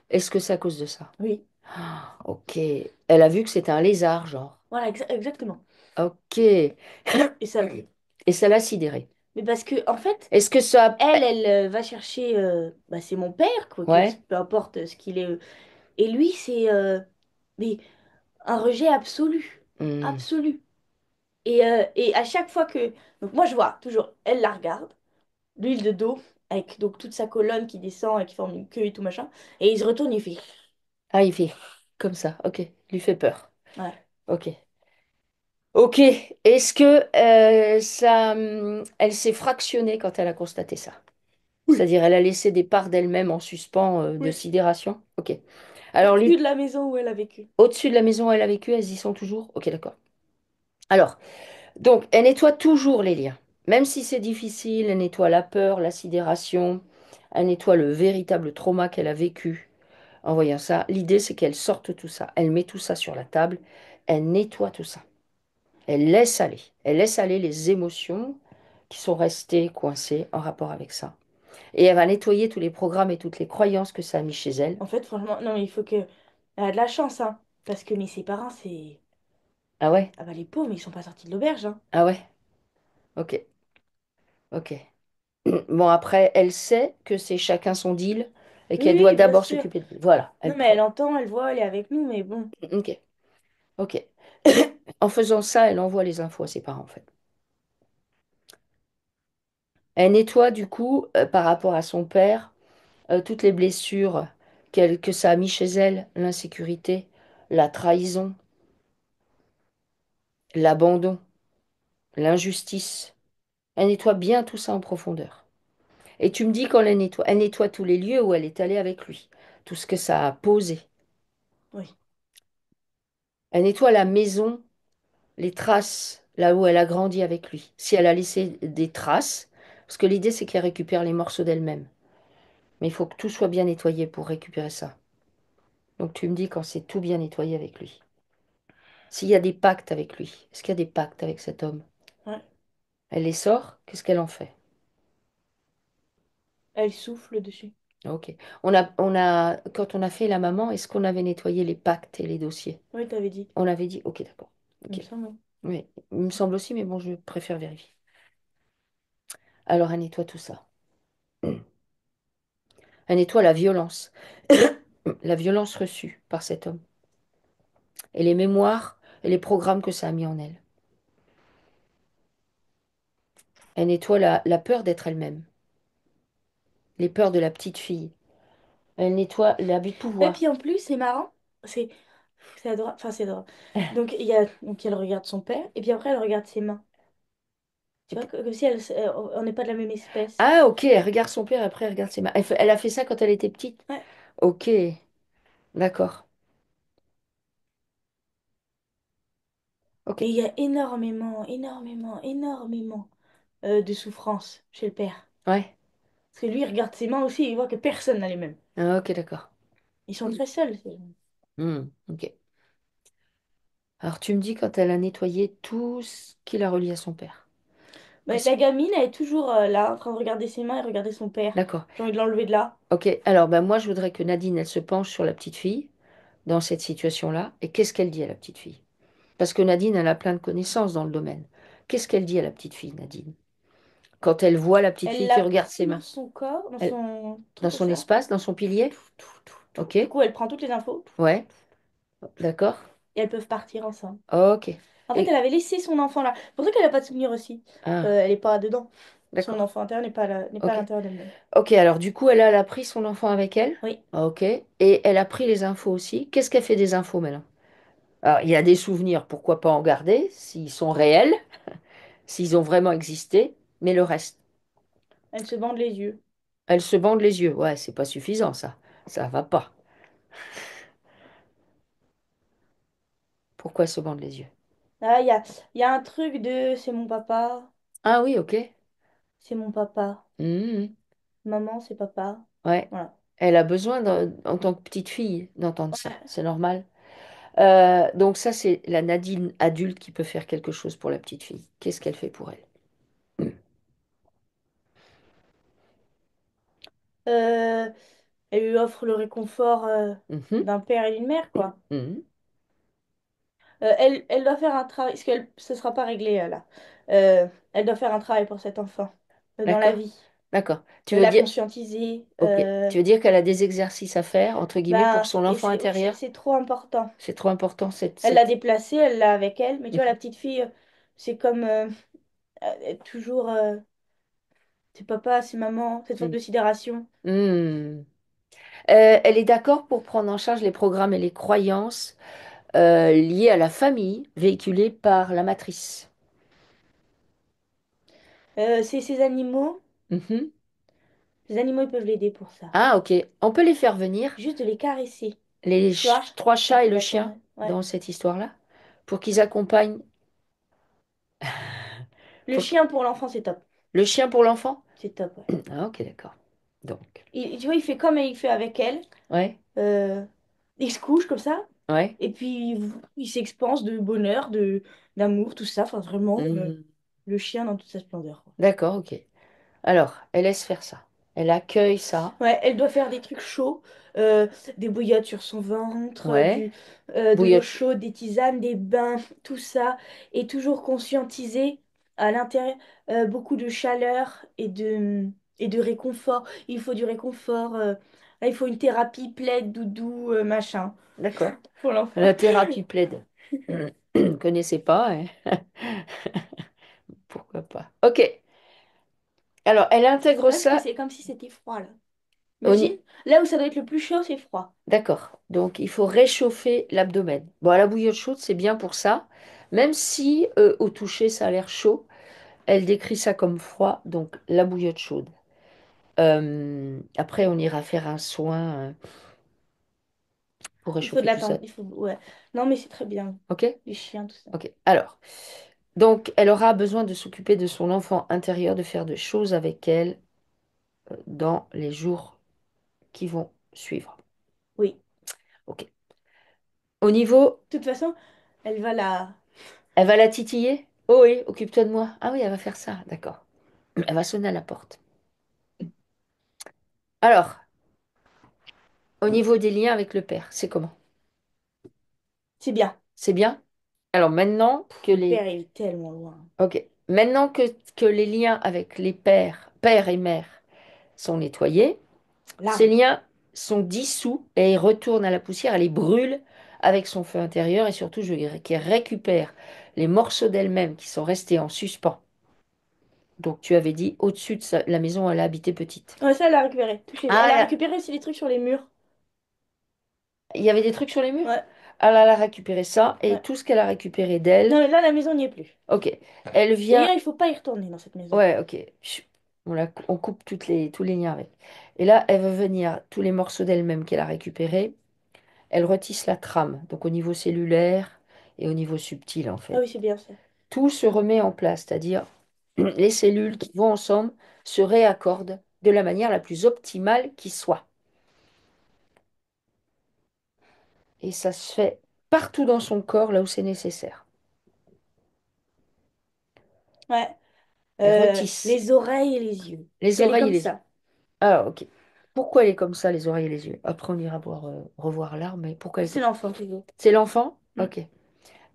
Est-ce que c'est à cause de ça? Oui. Ah, ok. Elle a vu que c'était un lézard, genre. Voilà, exactement. Ok. Et Et ça. ça l'a sidéré. Mais parce que, en fait, Est-ce que ça... elle va chercher. Bah, c'est mon père, quoi, Ouais. peu importe ce qu'il est. Et lui, c'est mais un rejet absolu. Hmm. Absolu. Et à chaque fois que. Donc, moi, je vois toujours, elle la regarde, l'huile de dos, avec donc toute sa colonne qui descend et qui forme une queue et tout machin. Et il se retourne et il fait. Ah, il fait comme ça. Ok. Il lui fait peur. Ouais. Ok. Ok. Est-ce que ça... elle s'est fractionnée quand elle a constaté ça? Oui. C'est-à-dire, elle a laissé des parts d'elle-même en suspens de Oui. sidération? Ok. Alors, Au-dessus lui, de la maison où elle a vécu. au-dessus de la maison où elle a vécu, elles y sont toujours? Ok, d'accord. Alors, donc, elle nettoie toujours les liens. Même si c'est difficile, elle nettoie la peur, la sidération, elle nettoie le véritable trauma qu'elle a vécu en voyant ça. L'idée, c'est qu'elle sorte tout ça. Elle met tout ça sur la table. Elle nettoie tout ça. Elle laisse aller. Elle laisse aller les émotions qui sont restées coincées en rapport avec ça. Et elle va nettoyer tous les programmes et toutes les croyances que ça a mis chez elle. En fait, franchement, non, mais il faut que. Elle a de la chance, hein. Parce que mais ses parents, c'est. Ah ouais? Ah bah les pauvres, mais ils sont pas sortis de l'auberge, hein. Ah ouais? Ok. Ok. Bon, après, elle sait que c'est chacun son deal et Oui, qu'elle doit oui, bien d'abord sûr. s'occuper de lui. Voilà, Non, elle mais elle prend. entend, elle voit, elle est avec nous, mais bon. Ok, ok. En faisant ça, elle envoie les infos à ses parents, en fait. Elle nettoie, du coup, par rapport à son père, toutes les blessures que ça a mis chez elle, l'insécurité, la trahison, l'abandon, l'injustice. Elle nettoie bien tout ça en profondeur. Et tu me dis quand elle nettoie tous les lieux où elle est allée avec lui, tout ce que ça a posé. Oui. Elle nettoie la maison, les traces, là où elle a grandi avec lui. Si elle a laissé des traces, parce que l'idée c'est qu'elle récupère les morceaux d'elle-même. Mais il faut que tout soit bien nettoyé pour récupérer ça. Donc tu me dis quand c'est tout bien nettoyé avec lui. S'il y a des pactes avec lui, est-ce qu'il y a des pactes avec cet homme? Ouais. Elle les sort, qu'est-ce qu'elle en fait? Elle souffle dessus. Ok. Quand on a fait la maman, est-ce qu'on avait nettoyé les pactes et les dossiers? Oui, t'avais dit. On l'avait dit? Ok, d'accord. Il me Ok. semble. Oui, il me semble aussi, mais bon, je préfère vérifier. Alors, elle nettoie tout ça. Elle nettoie la violence. La violence reçue par cet homme. Et les mémoires et les programmes que ça a mis en elle. Elle nettoie la peur d'être elle-même. Les peurs de la petite fille. Elle nettoie l'abus de Et pouvoir. puis en plus, c'est marrant. C'est c'est adorable. Enfin, c'est adorable. Donc elle regarde son père, et puis après, elle regarde ses mains. Tu Et vois, puis- comme si on n'est pas de la même espèce. Ah, ok, elle regarde son père, après elle regarde ses mains. Elle a fait ça quand elle était petite. Ouais. Ok, d'accord. Ok, Et il y a énormément, énormément, énormément de souffrance chez le père. ouais. Parce que lui, il regarde ses mains aussi et il voit que personne n'a les mêmes. Ah, ok, d'accord. Ils sont très seuls, ces gens. Ok. Alors tu me dis quand elle a nettoyé tout ce qui la relie à son père. Mais Qu'est-ce la que... gamine, elle est toujours là, en train de regarder ses mains et regarder son père. D'accord. J'ai envie de l'enlever de là. Ok, alors ben, moi je voudrais que Nadine, elle se penche sur la petite fille dans cette situation-là. Et qu'est-ce qu'elle dit à la petite fille? Parce que Nadine, elle a plein de connaissances dans le domaine. Qu'est-ce qu'elle dit à la petite fille, Nadine? Quand elle voit la petite Elle fille qui la regarde ses prend dans mains, son corps, dans elle- son dans truc comme son ça. espace, dans son pilier? Ok, Du coup, elle prend toutes les infos ouais, d'accord, et elles peuvent partir ensemble. ok. En fait, elle Et, avait laissé son enfant là. C'est pour ça qu'elle n'a pas de souvenir aussi. ah, Elle n'est pas dedans. Son d'accord, enfant intérieur n'est pas à ok. l'intérieur d'elle-même. Ok, alors du coup, elle a pris son enfant avec elle. Oui, Ok, et elle a pris les infos aussi. Qu'est-ce qu'elle fait des infos maintenant? Alors, il y a des souvenirs, pourquoi pas en garder, s'ils sont réels, s'ils ont vraiment existé, mais le reste. elle se bande les yeux. Elle se bande les yeux. Ouais, c'est pas suffisant, ça. Ça va pas. Pourquoi elle se bande les yeux? Ah, il y a un truc de Ah oui, ok. c'est mon papa. Mhm. Maman, c'est papa. Ouais, Voilà. Elle a besoin, en tant que petite fille, d'entendre ça. Ouais. C'est normal. Donc ça, c'est la Nadine adulte qui peut faire quelque chose pour la petite fille. Qu'est-ce qu'elle fait pour elle? Euh, Elle lui offre le réconfort Mhm, d'un père et d'une mère, quoi. mhm. Elle doit faire un travail, parce que ce sera pas réglé là. Elle doit faire un travail pour cet enfant dans la D'accord? vie. D'accord. Tu veux La dire, conscientiser. ok. Tu veux dire qu'elle a des exercices à faire, entre guillemets, pour Ben, son et enfant intérieur? c'est trop important. C'est trop important, Elle l'a déplacée, elle l'a avec elle, mais tu vois, la Mhm, petite fille, c'est comme toujours, c'est papa, c'est maman, cette forme mhm. de sidération. Hmm. Elle est d'accord pour prendre en charge les programmes et les croyances liées à la famille véhiculées par la matrice. C'est ces animaux, Mhm. les animaux, ils peuvent l'aider pour ça. Ah, ok. On peut les faire venir, Juste de les caresser, les tu vois, trois ça chats et peut le la chien, calmer. Ouais. dans cette histoire-là, pour qu'ils accompagnent. Le Pour qu- chien pour l'enfant, c'est top. Le chien pour l'enfant? C'est top, ouais. Ah, ok, d'accord. Donc, Tu vois, il fait comme il fait avec elle. ouais, Euh, il se couche comme ça. ouais. Et puis, il s'expanse de bonheur, d'amour, tout ça. Enfin, vraiment, Hmm. le chien dans toute sa splendeur, quoi. D'accord, ok. Alors, elle laisse faire ça. Elle accueille ça. Ouais, elle doit faire des trucs chauds, euh, des bouillottes sur son ventre, Ouais. de l'eau Bouillotte. chaude, des tisanes, des bains, tout ça. Et toujours conscientiser à l'intérieur beaucoup de chaleur et de réconfort. Il faut du réconfort. Là, il faut une thérapie plaide, doudou, machin, D'accord. pour l'enfant. La thérapie plaide. Je ne connaissais pas, hein. Pourquoi pas. Ok. Alors, elle intègre Ouais, parce que ça c'est comme si c'était froid, là. au Imagine, là où ça doit être le plus chaud, c'est froid. D'accord. Donc, il faut réchauffer l'abdomen. Bon, la bouillotte chaude, c'est bien pour ça. Même si au toucher, ça a l'air chaud, elle décrit ça comme froid. Donc, la bouillotte chaude. Après, on ira faire un soin pour Il faut réchauffer de tout ça. l'attente. Ouais. Non, mais c'est très bien. Ok? Les chiens, tout ça. Ok. Alors, donc, elle aura besoin de s'occuper de son enfant intérieur, de faire des choses avec elle dans les jours qui vont suivre. Oui. Ok. Au niveau, De toute façon, elle va la... elle va la titiller? Oh oui, occupe-toi de moi. Ah oui, elle va faire ça, d'accord. Elle va sonner à la porte. Alors, au niveau des liens avec le père, c'est comment? C'est bien. C'est bien? Alors maintenant que Le les... père, il est tellement loin. Ok. Maintenant que les liens avec les pères, père et mère, sont nettoyés, ces Là. liens sont dissous et ils retournent à la poussière, elle les brûle avec son feu intérieur et surtout, je veux qu'elle récupère les morceaux d'elle-même qui sont restés en suspens. Donc tu avais dit au-dessus de la maison où elle a habité petite. Ouais, ça, elle a récupéré. Touché. Ah Elle a là, récupéré aussi les trucs sur les murs. il y avait des trucs sur les murs? Ouais. Ah, elle a récupéré ça et Ouais. tout ce qu'elle a récupéré d'elle. Non, mais là, la maison n'y est plus. Ok, elle vient. D'ailleurs, il faut pas y retourner dans cette maison. Ouais, ok. On coupe tous les liens avec. Et là, elle veut venir, tous les morceaux d'elle-même qu'elle a récupérés, elle retisse la trame, donc au niveau cellulaire et au niveau subtil en Ah fait. oui, c'est bien ça. Tout se remet en place, c'est-à-dire les cellules qui vont ensemble se réaccordent de la manière la plus optimale qui soit. Et ça se fait partout dans son corps, là où c'est nécessaire. Ouais. Elle retisse Les oreilles et les yeux. Parce les qu'elle est oreilles et comme les yeux. ça. Ah, ok. Pourquoi elle est comme ça, les oreilles et les yeux? Après, on ira revoir l'arbre, mais pourquoi elle est C'est comme... l'enfant qui veut. C'est l'enfant? Mm. Ouais, Ok.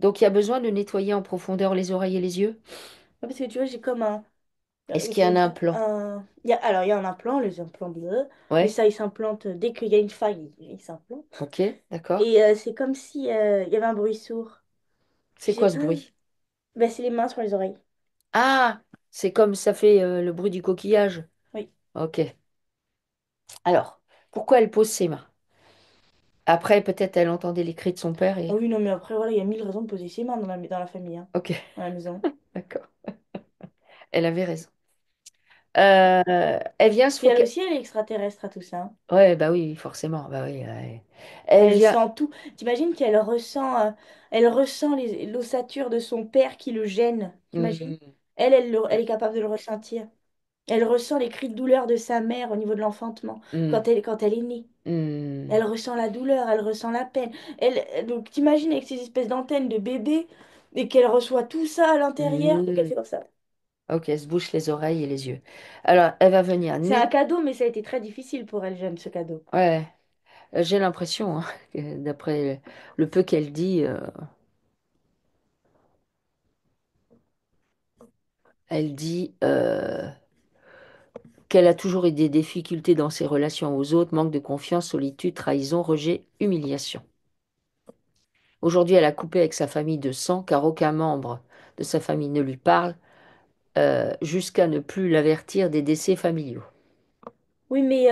Donc, il y a besoin de nettoyer en profondeur les oreilles et les yeux? parce que tu vois, j'ai comme un... Est-ce qu'il y a C'est un implant? alors, il y a un implant, les implants bleus. Mais Ouais. ça, il s'implante dès qu'il y a une faille, il s'implante. Ok, d'accord. Et c'est comme si il y avait un bruit sourd. Tu C'est quoi sais, ce bruit? ben, c'est les mains sur les oreilles. Ah, c'est comme ça fait le bruit du coquillage. Oui. Ok. Alors, pourquoi elle pose ses mains? Après, peut-être elle entendait les cris de son père Ah et... oui, non, mais après, voilà, il y a mille raisons de poser ses mains dans la famille, hein, Ok, dans la maison. d'accord. Elle avait raison. Elle vient se Puis elle focaliser... aussi, elle est extraterrestre à tout ça, hein. Ouais, bah oui, forcément. Bah oui, ouais. Elle Elle vient... sent tout. T'imagines elle ressent l'ossature de son père qui le gêne. T'imagines? Hmm. Elle est capable de le ressentir. Elle ressent les cris de douleur de sa mère au niveau de l'enfantement, Hmm, quand elle est née. hmm. Elle ressent la douleur, elle ressent la peine. Donc t'imagines avec ces espèces d'antennes de bébé et qu'elle reçoit tout ça à l'intérieur. Donc elle Hmm. fait comme ça. Ok, elle se bouche les oreilles et les yeux. Alors, elle va venir C'est un nez. cadeau, mais ça a été très difficile pour elle, jeune, ce cadeau. Ouais, j'ai l'impression, hein, que d'après le peu qu'elle dit, elle dit qu'elle a toujours eu des difficultés dans ses relations aux autres, manque de confiance, solitude, trahison, rejet, humiliation. Aujourd'hui, elle a coupé avec sa famille de sang car aucun membre de sa famille ne lui parle, jusqu'à ne plus l'avertir des décès familiaux. Oui, mais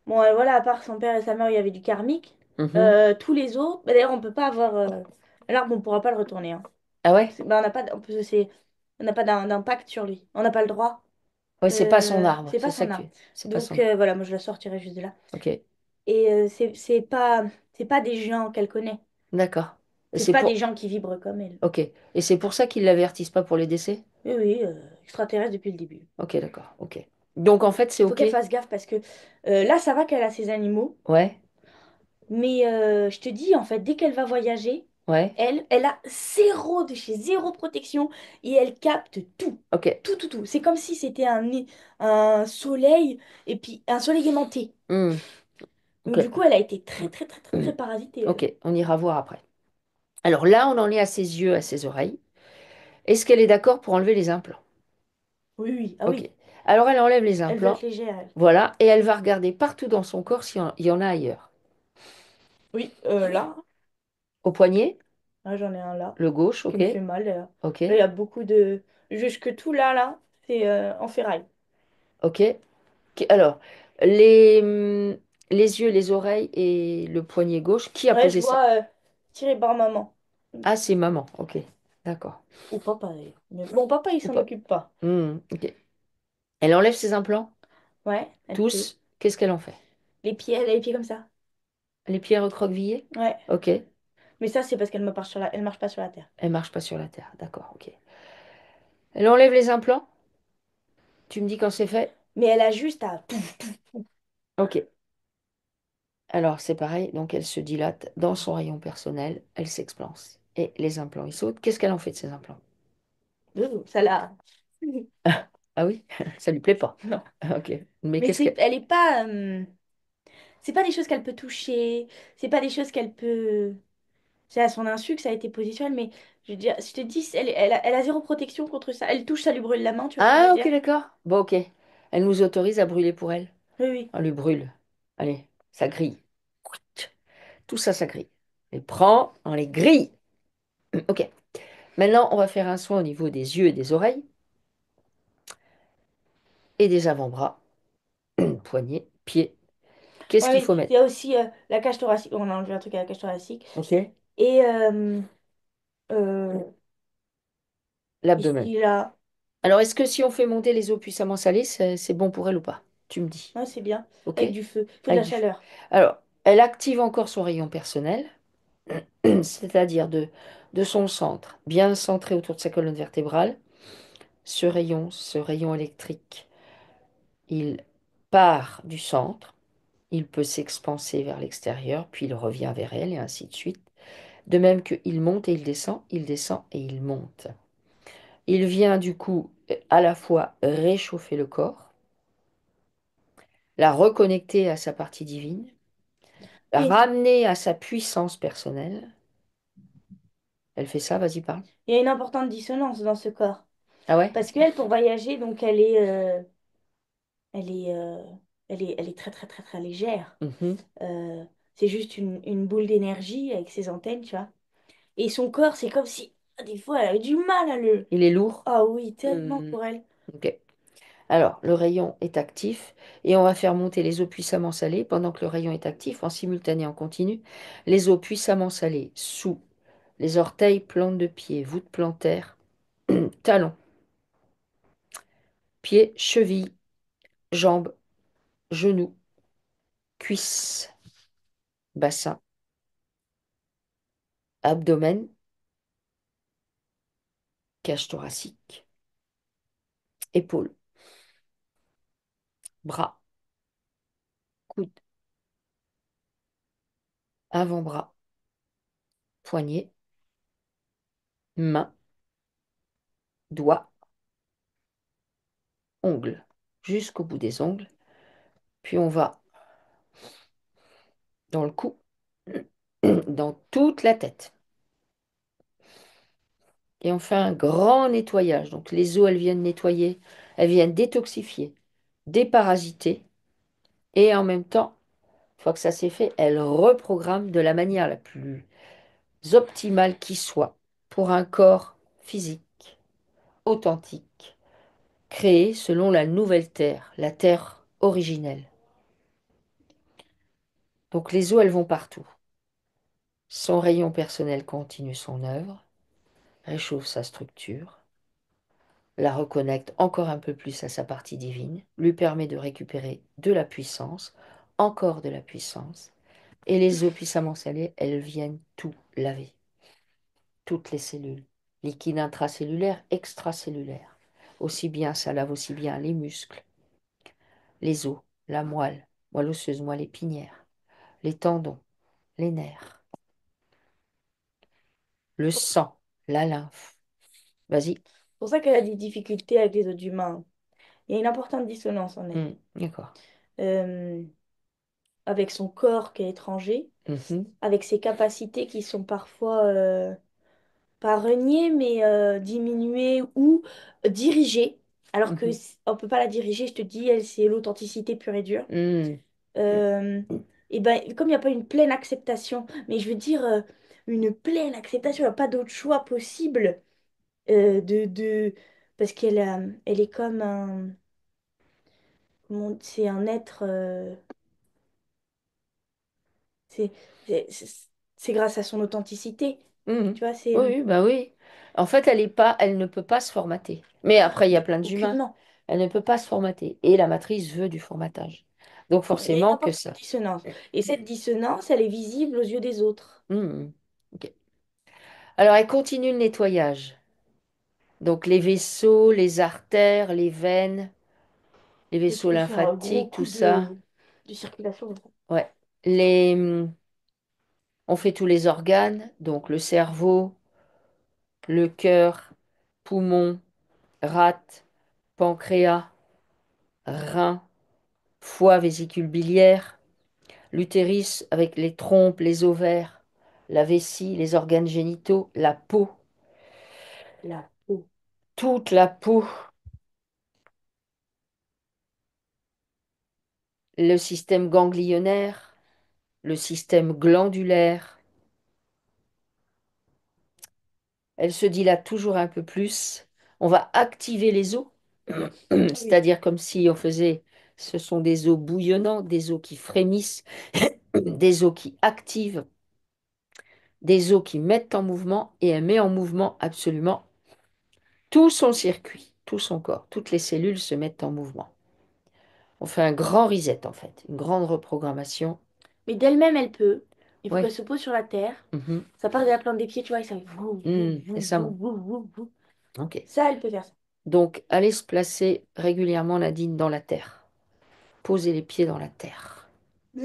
bon, voilà, à part son père et sa mère, il y avait du karmique. Mhm. Tous les autres, d'ailleurs, on peut pas avoir l'arbre, on pourra pas le retourner. Hein. Ah ouais? Ben, on n'a pas, on n'a pas d'impact sur lui. On n'a pas le droit. Ouais, c'est pas son arbre, C'est c'est pas ça son que... arbre. C'est pas Donc son... voilà, moi je la sortirai juste de là. Ok, Et c'est pas des gens qu'elle connaît. d'accord. Et C'est c'est pas des pour... gens qui vibrent comme elle. Ok. Et c'est pour ça qu'ils l'avertissent pas pour les décès? Oui, oui, extraterrestre depuis le début. Ok, d'accord, ok. Donc en fait, c'est Il faut ok? qu'elle fasse gaffe parce que là, ça va qu'elle a ses animaux. Ouais, Mais je te dis, en fait, dès qu'elle va voyager, ouais, elle a zéro de chez zéro protection et elle capte tout. ok. Tout, tout, tout. C'est comme si c'était un soleil et puis un soleil aimanté. Hmm, Donc ok. du coup, elle a été très, très, très, très, très parasitée, elle. Ok, on ira voir après. Alors là, on en est à ses yeux, à ses oreilles. Est-ce qu'elle est d'accord pour enlever les implants? Oui, oui, ah Ok. oui. Alors elle enlève les Elle veut être implants, légère, elle. voilà, et elle va regarder partout dans son corps il y en a ailleurs. Oui, là. Au poignet, Ah, j'en ai un là le gauche, qui ok, me fait mal. Là, ok, là, il y a beaucoup de... Jusque tout là, là, c'est en ferraille. ok. Alors, les, les yeux, les oreilles et le poignet gauche, qui a Ouais, je posé ça? vois tiré par maman. Ah, c'est maman, ok, d'accord. Ou papa, d'ailleurs. Mais bon, papa, il Ou s'en pas. occupe pas. Ok. Elle enlève ses implants, Ouais, elle peut. tous. Qu'est-ce qu'elle en fait? Les pieds, elle a les pieds comme ça. Les pieds recroquevillés? Ouais. Ok. Mais ça, c'est parce qu'elle me marche elle marche pas sur la terre. Elle marche pas sur la terre, d'accord, ok. Elle enlève les implants, tu me dis quand c'est fait? Mais elle a juste à... Ok. Alors, c'est pareil, donc elle se dilate dans son rayon personnel, elle s'expanse. Et les implants, ils sautent. Qu'est-ce qu'elle en fait de ces implants? Ça l'a... Ah oui, ça lui plaît pas. Non. Ok. Mais Mais qu'est-ce qu'elle... elle est pas... c'est pas des choses qu'elle peut toucher. C'est pas des choses qu'elle peut... C'est à son insu que ça a été posé sur elle. Mais je veux dire, je te dis, elle a zéro protection contre ça. Elle touche, ça lui brûle la main, tu vois ce que je Ah, veux ok, dire? d'accord. Bon, ok. Elle nous autorise à brûler pour elle. Oui, oui. On lui brûle. Allez, ça grille. Tout ça, ça grille. On les prend, on les grille. Ok. Maintenant, on va faire un soin au niveau des yeux et des oreilles et des avant-bras, poignets, pieds. Qu'est-ce Ouais, qu'il mais faut il y mettre? a aussi la cage thoracique. On a enlevé un truc à la cage thoracique. Ok. Et euh, L'abdomen. ici, là. Alors, est-ce que si on fait monter les eaux puissamment salées, c'est bon pour elle ou pas? Tu me dis. Ouais, c'est bien. Ok? Avec du feu. Il faut de Avec la du feu. chaleur. Alors, elle active encore son rayon personnel, c'est-à-dire de son centre, bien centré autour de sa colonne vertébrale. Ce rayon électrique, il part du centre, il peut s'expanser vers l'extérieur, puis il revient vers elle, et ainsi de suite. De même qu'il monte et il descend et il monte. Il vient du coup à la fois réchauffer le corps, la reconnecter à sa partie divine, la Mais ramener à sa puissance personnelle. Elle fait ça, vas-y, parle. il y a une importante dissonance dans ce corps. Ah ouais? Parce qu'elle, pour voyager, donc elle est, euh, elle est très, très, très, très légère. Mhm. C'est juste une boule d'énergie avec ses antennes, tu vois. Et son corps, c'est comme si, des fois, elle avait du mal à le... Il est lourd. Ah oui, tellement Mhm. pour elle. Ok. Alors, le rayon est actif et on va faire monter les eaux puissamment salées pendant que le rayon est actif en simultané, en continu. Les eaux puissamment salées sous les orteils, plantes de pied, voûte plantaire, talons, pieds, chevilles, jambes, genoux, cuisses, bassin, abdomen, cage thoracique, épaules. bras, coude, avant-bras, poignet, main, doigt, ongle, jusqu'au bout des ongles. Puis on va dans le cou, dans toute la tête. Et on fait un grand nettoyage. Donc les os, elles viennent nettoyer, elles viennent détoxifier, déparasiter. Et en même temps, une fois que ça s'est fait, elles reprogramment de la manière la plus optimale qui soit pour un corps physique, authentique, créé selon la nouvelle terre, la terre originelle. Donc les os, elles vont partout. Son rayon personnel continue son œuvre, réchauffe sa structure, la reconnecte encore un peu plus à sa partie divine, lui permet de récupérer de la puissance, encore de la puissance, et les eaux puissamment salées, elles viennent tout laver, toutes les cellules, liquide intracellulaire, extracellulaire. Aussi bien, ça lave aussi bien les muscles, les os, la moelle, moelle osseuse, moelle épinière, les tendons, les nerfs, le sang, la lymphe. Vas-y. C'est pour ça qu'elle a des difficultés avec les autres humains. Il y a une importante dissonance en elle. D'accord. Euh, avec son corps qui est étranger, Mhm, avec ses capacités qui sont parfois pas reniées, mais diminuées ou dirigées. Alors que mhm, on peut pas la diriger, je te dis, elle, c'est l'authenticité pure et dure. mhm. Euh, et ben, comme il n'y a pas une pleine acceptation, mais je veux dire, une pleine acceptation, il n'y a pas d'autre choix possible parce elle est comme un, c'est un être, c'est c'est- c'est- c'est grâce à son authenticité. Mhm. Tu vois, c'est Oui, bah oui. En fait, elle ne peut pas se formater. Mais après, il y a plein d'humains. aucunement. Elle ne peut pas se formater. Et la matrice veut du formatage. Donc Il y a une forcément que importante ça. dissonance. Et cette dissonance, elle est visible aux yeux des autres. Mhm. Ok. Alors, elle continue le nettoyage. Donc les vaisseaux, les artères, les veines, les Oui, vaisseaux qui font un gros lymphatiques, tout coup ça. de circulation. Ouais. On fait tous les organes, donc le cerveau, le cœur, poumon, rate, pancréas, rein, foie, vésicule biliaire, l'utérus avec les trompes, les ovaires, la vessie, les organes génitaux, la peau, La peau. toute la peau, le système ganglionnaire, le système glandulaire. Elle se dilate toujours un peu plus. On va activer les os, Oui. c'est-à-dire comme si on faisait, ce sont des os bouillonnants, des os qui frémissent, des os qui activent, des os qui mettent en mouvement, et elle met en mouvement absolument tout son circuit, tout son corps, toutes les cellules se mettent en mouvement. On fait un grand reset en fait, une grande reprogrammation. Mais d'elle-même, elle peut. Il faut qu'elle Oui. se pose sur la terre. Mhm. Ça part de la plante des pieds, tu vois, et ça fait vou, vou, Et vou, ça vou, monte. vou, vou, vou. Ok. Ça, elle peut faire ça. Donc, allez se placer régulièrement, Nadine, dans la terre. Posez les pieds dans la terre.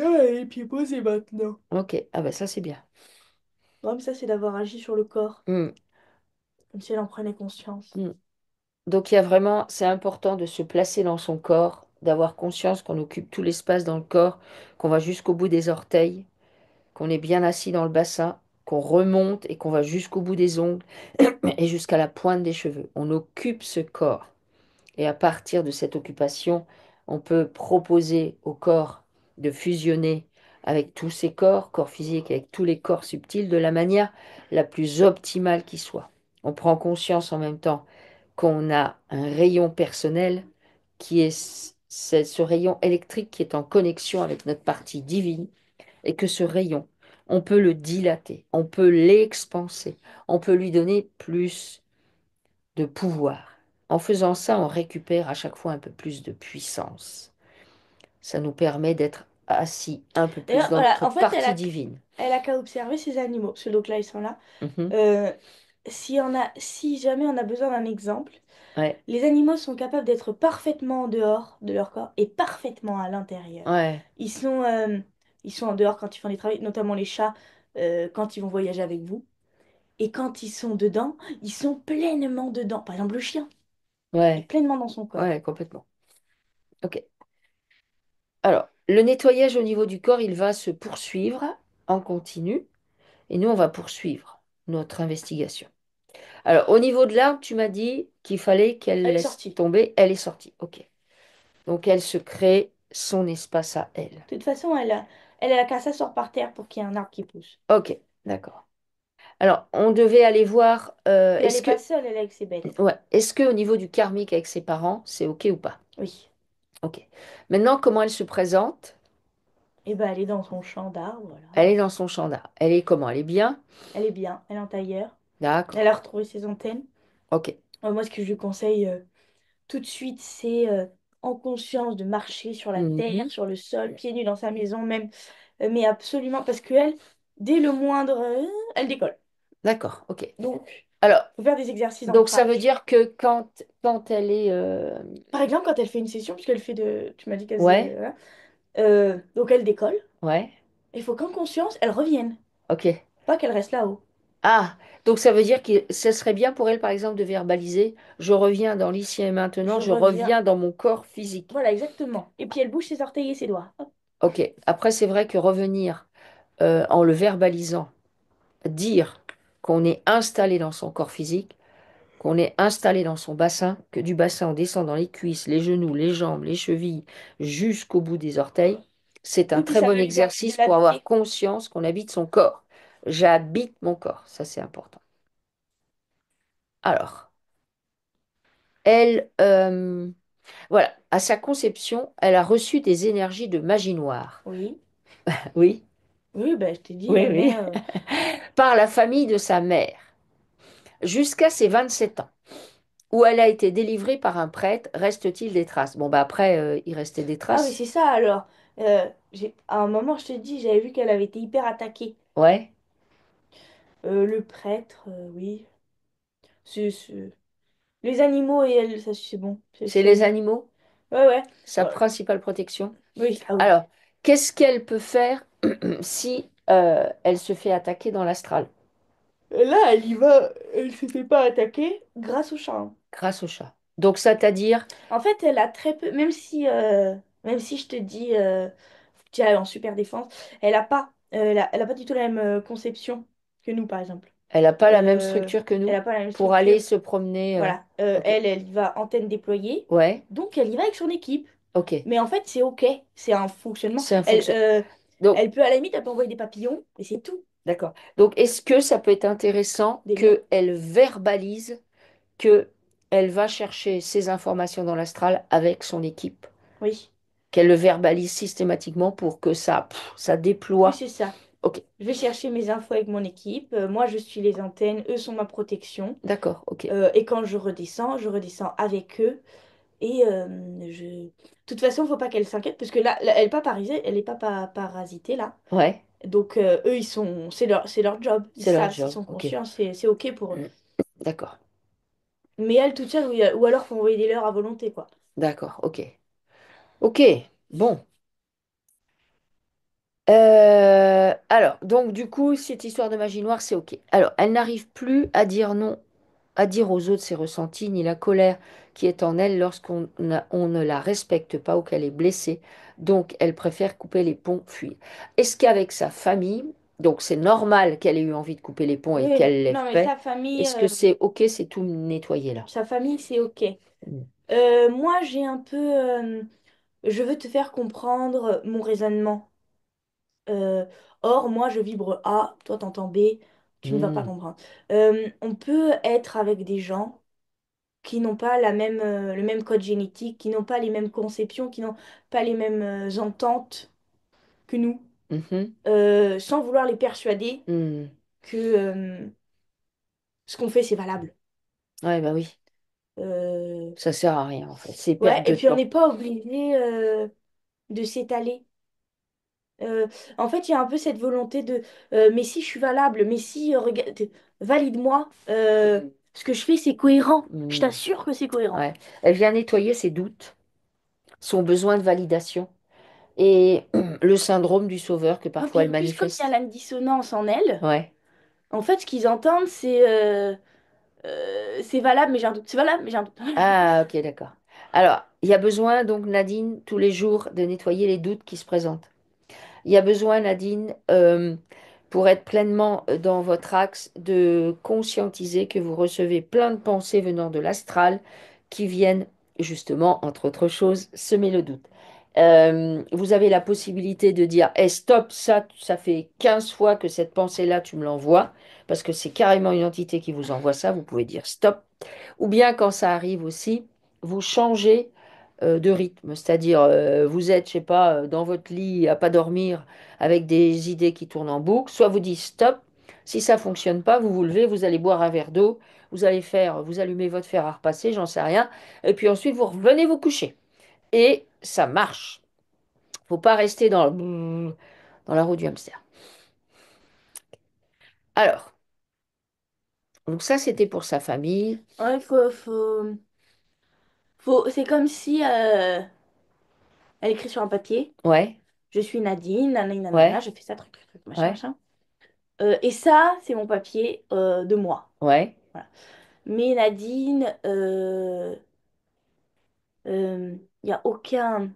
Ah, les pieds posés maintenant. Ok. Ah ben ça c'est bien. Non, mais ça, c'est d'avoir agi sur le corps, Hmm, comme si elle en prenait conscience. hmm. Donc, il y a vraiment, c'est important de se placer dans son corps, d'avoir conscience qu'on occupe tout l'espace dans le corps, qu'on va jusqu'au bout des orteils, qu'on est bien assis dans le bassin, qu'on remonte et qu'on va jusqu'au bout des ongles et jusqu'à la pointe des cheveux. On occupe ce corps. Et à partir de cette occupation, on peut proposer au corps de fusionner avec tous ses corps, corps physique, avec tous les corps subtils, de la manière la plus optimale qui soit. On prend conscience en même temps qu'on a un rayon personnel qui est ce rayon électrique qui est en connexion avec notre partie divine et que ce rayon, on peut le dilater, on peut l'expanser, on peut lui donner plus de pouvoir. En faisant ça, on récupère à chaque fois un peu plus de puissance. Ça nous permet d'être assis un peu plus D'ailleurs, dans voilà, notre en fait, partie divine. elle a qu'à observer ces animaux. Ceux donc là, ils sont là. Mhm. Euh, si jamais on a besoin d'un exemple, Ouais, les animaux sont capables d'être parfaitement en dehors de leur corps et parfaitement à l'intérieur. ouais, Ils sont, euh, ils sont en dehors quand ils font des travaux, notamment les chats, quand ils vont voyager avec vous. Et quand ils sont dedans, ils sont pleinement dedans. Par exemple, le chien est ouais, pleinement dans son corps. ouais, complètement. Ok. Alors, le nettoyage au niveau du corps, il va se poursuivre en continu et nous, on va poursuivre notre investigation. Alors, au niveau de l'arbre, tu m'as dit qu'il fallait qu'elle Elle est laisse sortie. tomber. Elle est sortie. Ok. Donc, elle se crée son espace à elle. De toute façon, elle a qu'à s'asseoir par terre pour qu'il y ait un arbre qui pousse. Ok, d'accord. Alors, on devait aller voir. Puis elle n'est pas seule, elle est avec ses bêtes. Ouais, est-ce que au niveau du karmique avec ses parents, c'est ok ou pas? Oui. Ok. Maintenant, comment elle se présente? Et ben, elle est dans son champ d'arbres, Elle voilà. est dans son champ d'art. Elle est comment? Elle est bien? Elle est bien, elle est en tailleur. Elle D'accord. a retrouvé ses antennes. Ok. Moi, ce que je lui conseille tout de suite, c'est en conscience de marcher sur la terre, Mhm. sur le sol, pieds nus dans sa maison même. Mais absolument, parce qu'elle, dès le moindre, elle décolle. D'accord. Ok. Donc, Alors, faut faire des exercices donc ça veut d'ancrage. dire que quand elle est... Par exemple, quand elle fait une session, puisqu'elle fait de... Tu m'as dit qu'elle faisait... Ouais, voilà. Donc elle décolle. ouais. Il faut qu'en conscience, elle revienne. Ok. Pas qu'elle reste là-haut. Ah, donc ça veut dire que ce serait bien pour elle, par exemple, de verbaliser, je reviens dans l'ici et maintenant, Je je reviens. reviens dans mon corps physique. Voilà, exactement. Et puis elle bouge ses orteils et ses doigts. Hop. Ok. Après, c'est vrai que revenir en le verbalisant, dire qu'on est installé dans son corps physique, qu'on est installé dans son bassin, que du bassin on descend dans les cuisses, les genoux, les jambes, les chevilles, jusqu'au bout des orteils, c'est un Oui, puis très ça bon veut lui permettre de exercice pour avoir l'habiter. conscience qu'on habite son corps. J'habite mon corps, ça c'est important. Alors, elle, voilà, à sa conception, elle a reçu des énergies de magie noire. Oui. Oui, Oui, ben je t'ai dit, oui, la oui. mère. Par la famille de sa mère, jusqu'à ses 27 ans, où elle a été délivrée par un prêtre. Reste-t-il des traces? Bon, bah après, il restait des Ah, mais traces. c'est ça alors. À un moment, je te dis, j'avais vu qu'elle avait été hyper attaquée. Ouais, Le prêtre, oui. C'est- Les animaux et elle, ça c'est bon. c'est les animaux, Ouais, ouais. sa Voilà. principale protection. Oui, ah oui. Alors, qu'est-ce qu'elle peut faire si elle se fait attaquer dans l'astral Là, elle y va, elle se fait pas attaquer grâce au chat, hein. grâce au chat? Donc, c'est-à-dire, En fait, elle a très peu, même si je te dis, tu es en super défense, elle a pas du tout la même conception que nous, par exemple. elle n'a pas la même Euh, structure que Elle nous n'a pas la même pour aller structure. se promener. Voilà. Ok, Elle y va antenne déployée, ouais, donc elle y va avec son équipe. ok, Mais en fait, c'est OK, c'est un fonctionnement. c'est un fonction. Donc, Elle peut, à la limite, elle peut envoyer des papillons, et c'est tout. d'accord. Donc, est-ce que ça peut être intéressant Des lions. qu'elle verbalise que elle va chercher ces informations dans l'astral avec son équipe, Oui, qu'elle le verbalise systématiquement pour que ça oui, déploie. c'est ça. Ok, Je vais chercher mes infos avec mon équipe. Moi, je suis les antennes, eux sont ma protection. d'accord, ok. Et quand je redescends avec eux. Et de toute façon, faut pas qu'elle s'inquiète, parce que là, elle est pas parasitée, là. Ouais, Donc, eux, c'est leur job. Ils c'est leur savent, s'ils job, sont ok. conscients, c'est OK pour eux. Mm, d'accord, Mais elle, toute seule, ou alors, faut envoyer des leurs à volonté, quoi. d'accord, ok. Ok, bon. Alors, donc du coup, cette histoire de magie noire, c'est ok. Alors, elle n'arrive plus à dire non, à dire aux autres ses ressentis, ni la colère qui est en elle on ne la respecte pas ou qu'elle est blessée. Donc, elle préfère couper les ponts, fuir. Est-ce qu'avec sa famille, donc c'est normal qu'elle ait eu envie de couper les ponts et Oui, qu'elle l'ait non, mais fait, est-ce que c'est ok, c'est tout nettoyé là? sa famille, c'est OK. Mm. Moi, j'ai un peu... je veux te faire comprendre mon raisonnement. Euh, Or, moi, je vibre A, toi, t'entends B, tu ne vas pas Mm. comprendre. On peut être avec des gens qui n'ont pas le même code génétique, qui n'ont pas les mêmes conceptions, qui n'ont pas les mêmes ententes que nous, Mhm. sans vouloir les persuader Mm. que ce qu'on fait, c'est valable. Ouais, bah oui, Euh, ça sert à rien en fait, c'est ouais, perte et de puis on temps. n'est pas obligé de s'étaler. Euh, En fait, il y a un peu cette volonté de mais si je suis valable, mais si, valide-moi. Ce que je fais, c'est cohérent. Je Hmm. t'assure que c'est cohérent. Ouais. Elle vient nettoyer ses doutes, son besoin de validation et le syndrome du sauveur que Ouais, parfois puis elle en plus, comme il y a manifeste. la dissonance en elle, Ouais. en fait, ce qu'ils entendent, c'est valable, mais j'ai un doute. C'est valable, mais j'ai un doute. Ah, ok, d'accord. Alors, il y a besoin, donc, Nadine, tous les jours, de nettoyer les doutes qui se présentent. Il y a besoin, Nadine, pour être pleinement dans votre axe, de conscientiser que vous recevez plein de pensées venant de l'astral qui viennent, justement, entre autres choses, semer le doute. Vous avez la possibilité de dire, hey, stop, ça fait 15 fois que cette pensée-là, tu me l'envoies, parce que c'est carrément une entité qui vous envoie ça. Vous pouvez dire stop. Ou bien quand ça arrive aussi, vous changez de rythme, c'est-à-dire vous êtes, je sais pas, dans votre lit à pas dormir avec des idées qui tournent en boucle, soit vous dites stop, si ça fonctionne pas, vous vous levez, vous allez boire un verre d'eau, vous allez faire, vous allumez votre fer à repasser, j'en sais rien, et puis ensuite vous revenez vous coucher. Et ça marche. Faut pas rester dans la roue du hamster. Alors, donc ça c'était pour sa famille. Ouais, c'est comme si elle écrit sur un papier, Ouais, je suis Nadine, nanana, nanana, ouais, je fais ça, truc, truc, truc, machin, ouais, machin. Et ça, c'est mon papier de moi. ouais, Voilà. Mais Nadine, il n'y a aucun...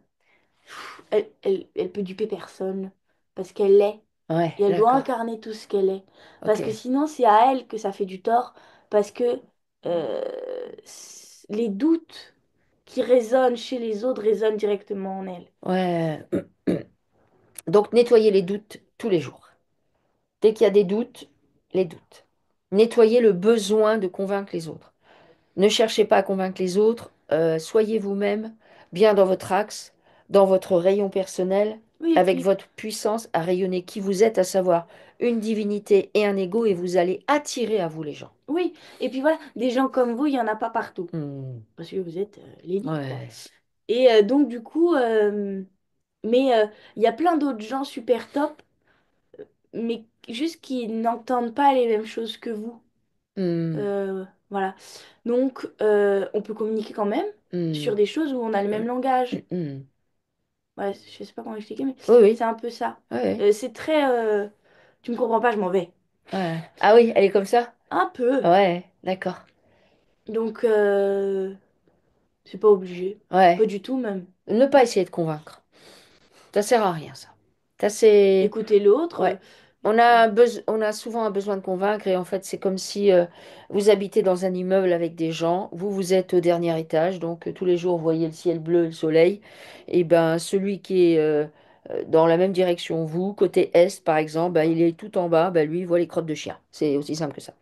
elle peut duper personne parce qu'elle l'est. ouais, Et elle doit d'accord. incarner tout ce qu'elle est. Ok. Parce que sinon, c'est à elle que ça fait du tort. Parce que euh, les doutes qui résonnent chez les autres résonnent directement en elle. Ouais. Donc, nettoyer les doutes tous les jours. Dès qu'il y a des doutes, les doutes. Nettoyez le besoin de convaincre les autres. Ne cherchez pas à convaincre les autres. Soyez vous-même, bien dans votre axe, dans votre rayon personnel, Oui, et avec puis, votre puissance à rayonner qui vous êtes, à savoir une divinité et un ego, et vous allez attirer à vous les gens. oui, et puis voilà, des gens comme vous, il n'y en a pas partout. Hmm. Parce que vous êtes l'élite, quoi. Ouais. Et donc, du coup, mais il y a plein d'autres gens super top, mais juste qui n'entendent pas les mêmes choses que vous. Hmm. Voilà. Donc, on peut communiquer quand même sur Hmm. des choses où on a le même langage. Hmm. Ouais, je sais pas comment expliquer, mais Oui, c'est oui. un peu ça. Ouais, ouais. C'est très... tu me comprends pas, je m'en vais. Ouais. Ah oui, elle est comme ça? Un peu. Ouais, d'accord. Donc, c'est pas obligé. Pas Ouais. du tout, même. Ne pas essayer de convaincre. Ça sert à rien, ça. Ça, c'est... Écouter l'autre. Ouais. On a souvent un besoin de convaincre et en fait, c'est comme si vous habitez dans un immeuble avec des gens. Vous êtes au dernier étage, donc tous les jours, vous voyez le ciel bleu, le soleil. Et ben, celui qui est dans la même direction, vous, côté est, par exemple, ben, il est tout en bas, ben, lui, il voit les crottes de chien. C'est aussi simple que ça.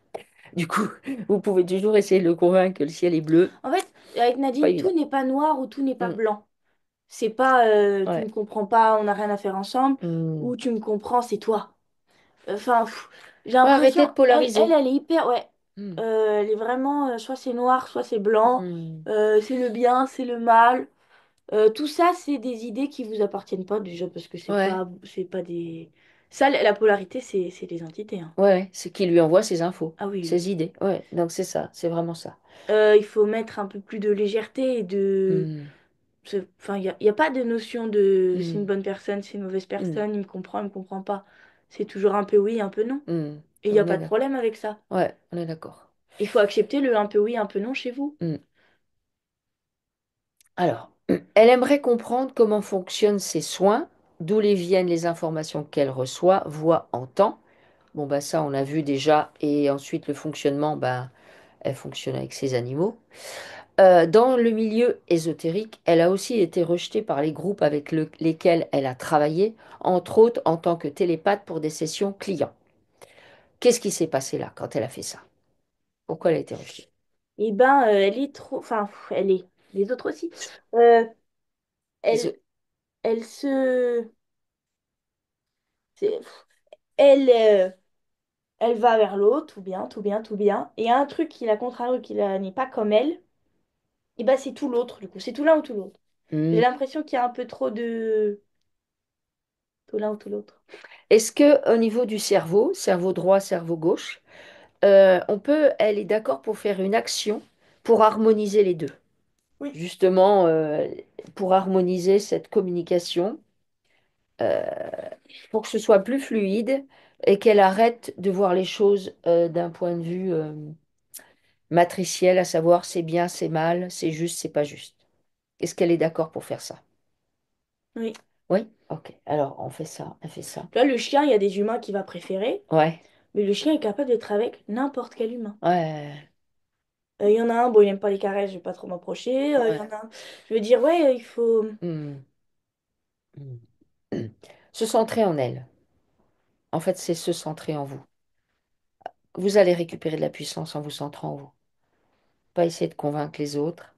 Du coup, vous pouvez toujours essayer de le convaincre que le ciel est bleu. En fait, avec Pas Nadine, tout évident. n'est pas noir ou tout n'est pas Mm. blanc. C'est pas tu me Ouais. comprends pas, on n'a rien à faire ensemble, Mm. ou tu me comprends, c'est toi. Enfin, j'ai Ouais, arrêtez de l'impression, polariser. elle est hyper, ouais. Mm. Elle est vraiment, soit c'est noir, soit c'est blanc, Mm. c'est le bien, c'est le mal. Tout ça, c'est des idées qui vous appartiennent pas déjà parce que Ouais. c'est pas des. Ça, la polarité, c'est des entités, hein. Ouais, ouais, c'est qui lui envoie ses infos, Ah oui, oui. ses idées. Ouais, donc c'est ça, c'est vraiment ça. Il faut mettre un peu plus de légèreté et de. Hmm, Enfin, y a pas de notion de c'est une hmm, bonne personne, c'est une mauvaise hmm, personne, il me comprend pas. C'est toujours un peu oui, un peu non. hmm. Et il n'y a On pas est de d'accord. problème avec ça. Ouais, on est d'accord. Il faut accepter le un peu oui, un peu non chez vous. Hmm. Alors, elle aimerait comprendre comment fonctionnent ses soins, d'où les viennent les informations qu'elle reçoit, voit, entend. Bon, bah ça, on a vu déjà. Et ensuite, le fonctionnement, bah, elle fonctionne avec ses animaux. Dans le milieu ésotérique, elle a aussi été rejetée par les groupes avec lesquels elle a travaillé, entre autres en tant que télépathe pour des sessions clients. Qu'est-ce qui s'est passé là quand elle a fait ça? Pourquoi elle a été rejetée? Et ben, elle est trop. Enfin, elle est. Les autres aussi. Euh, elle, Iso- elle se. c'est- Elle, elle va vers l'autre, tout bien, tout bien, tout bien. Et il y a un truc qui la contrarie, n'est pas comme elle. Et ben, c'est tout l'autre, du coup. C'est tout l'un ou tout l'autre. J'ai Hmm, l'impression qu'il y a un peu trop de. tout l'un ou tout l'autre. Est-ce que au niveau du cerveau, cerveau droit, cerveau gauche, elle est d'accord pour faire une action pour harmoniser les deux? Oui, Justement, pour harmoniser cette communication, euh, pour que ce soit plus fluide et qu'elle arrête de voir les choses d'un point de vue matriciel, à savoir c'est bien, c'est mal, c'est juste, c'est pas juste. Est-ce qu'elle est d'accord pour faire ça? oui. Oui? Ok. Alors, on fait ça, on fait ça. Là, le chien, il y a des humains qu'il va préférer, Ouais. mais le chien est capable d'être avec n'importe quel humain. Ouais. Il y en a un, bon, il n'aime pas les caresses, je vais pas trop m'approcher. Il y en Ouais. a un, je veux dire, ouais, il faut. Hmm. Hmm. Se centrer en elle. En fait, c'est se centrer en vous. Vous allez récupérer de la puissance en vous centrant en vous. Pas essayer de convaincre les autres.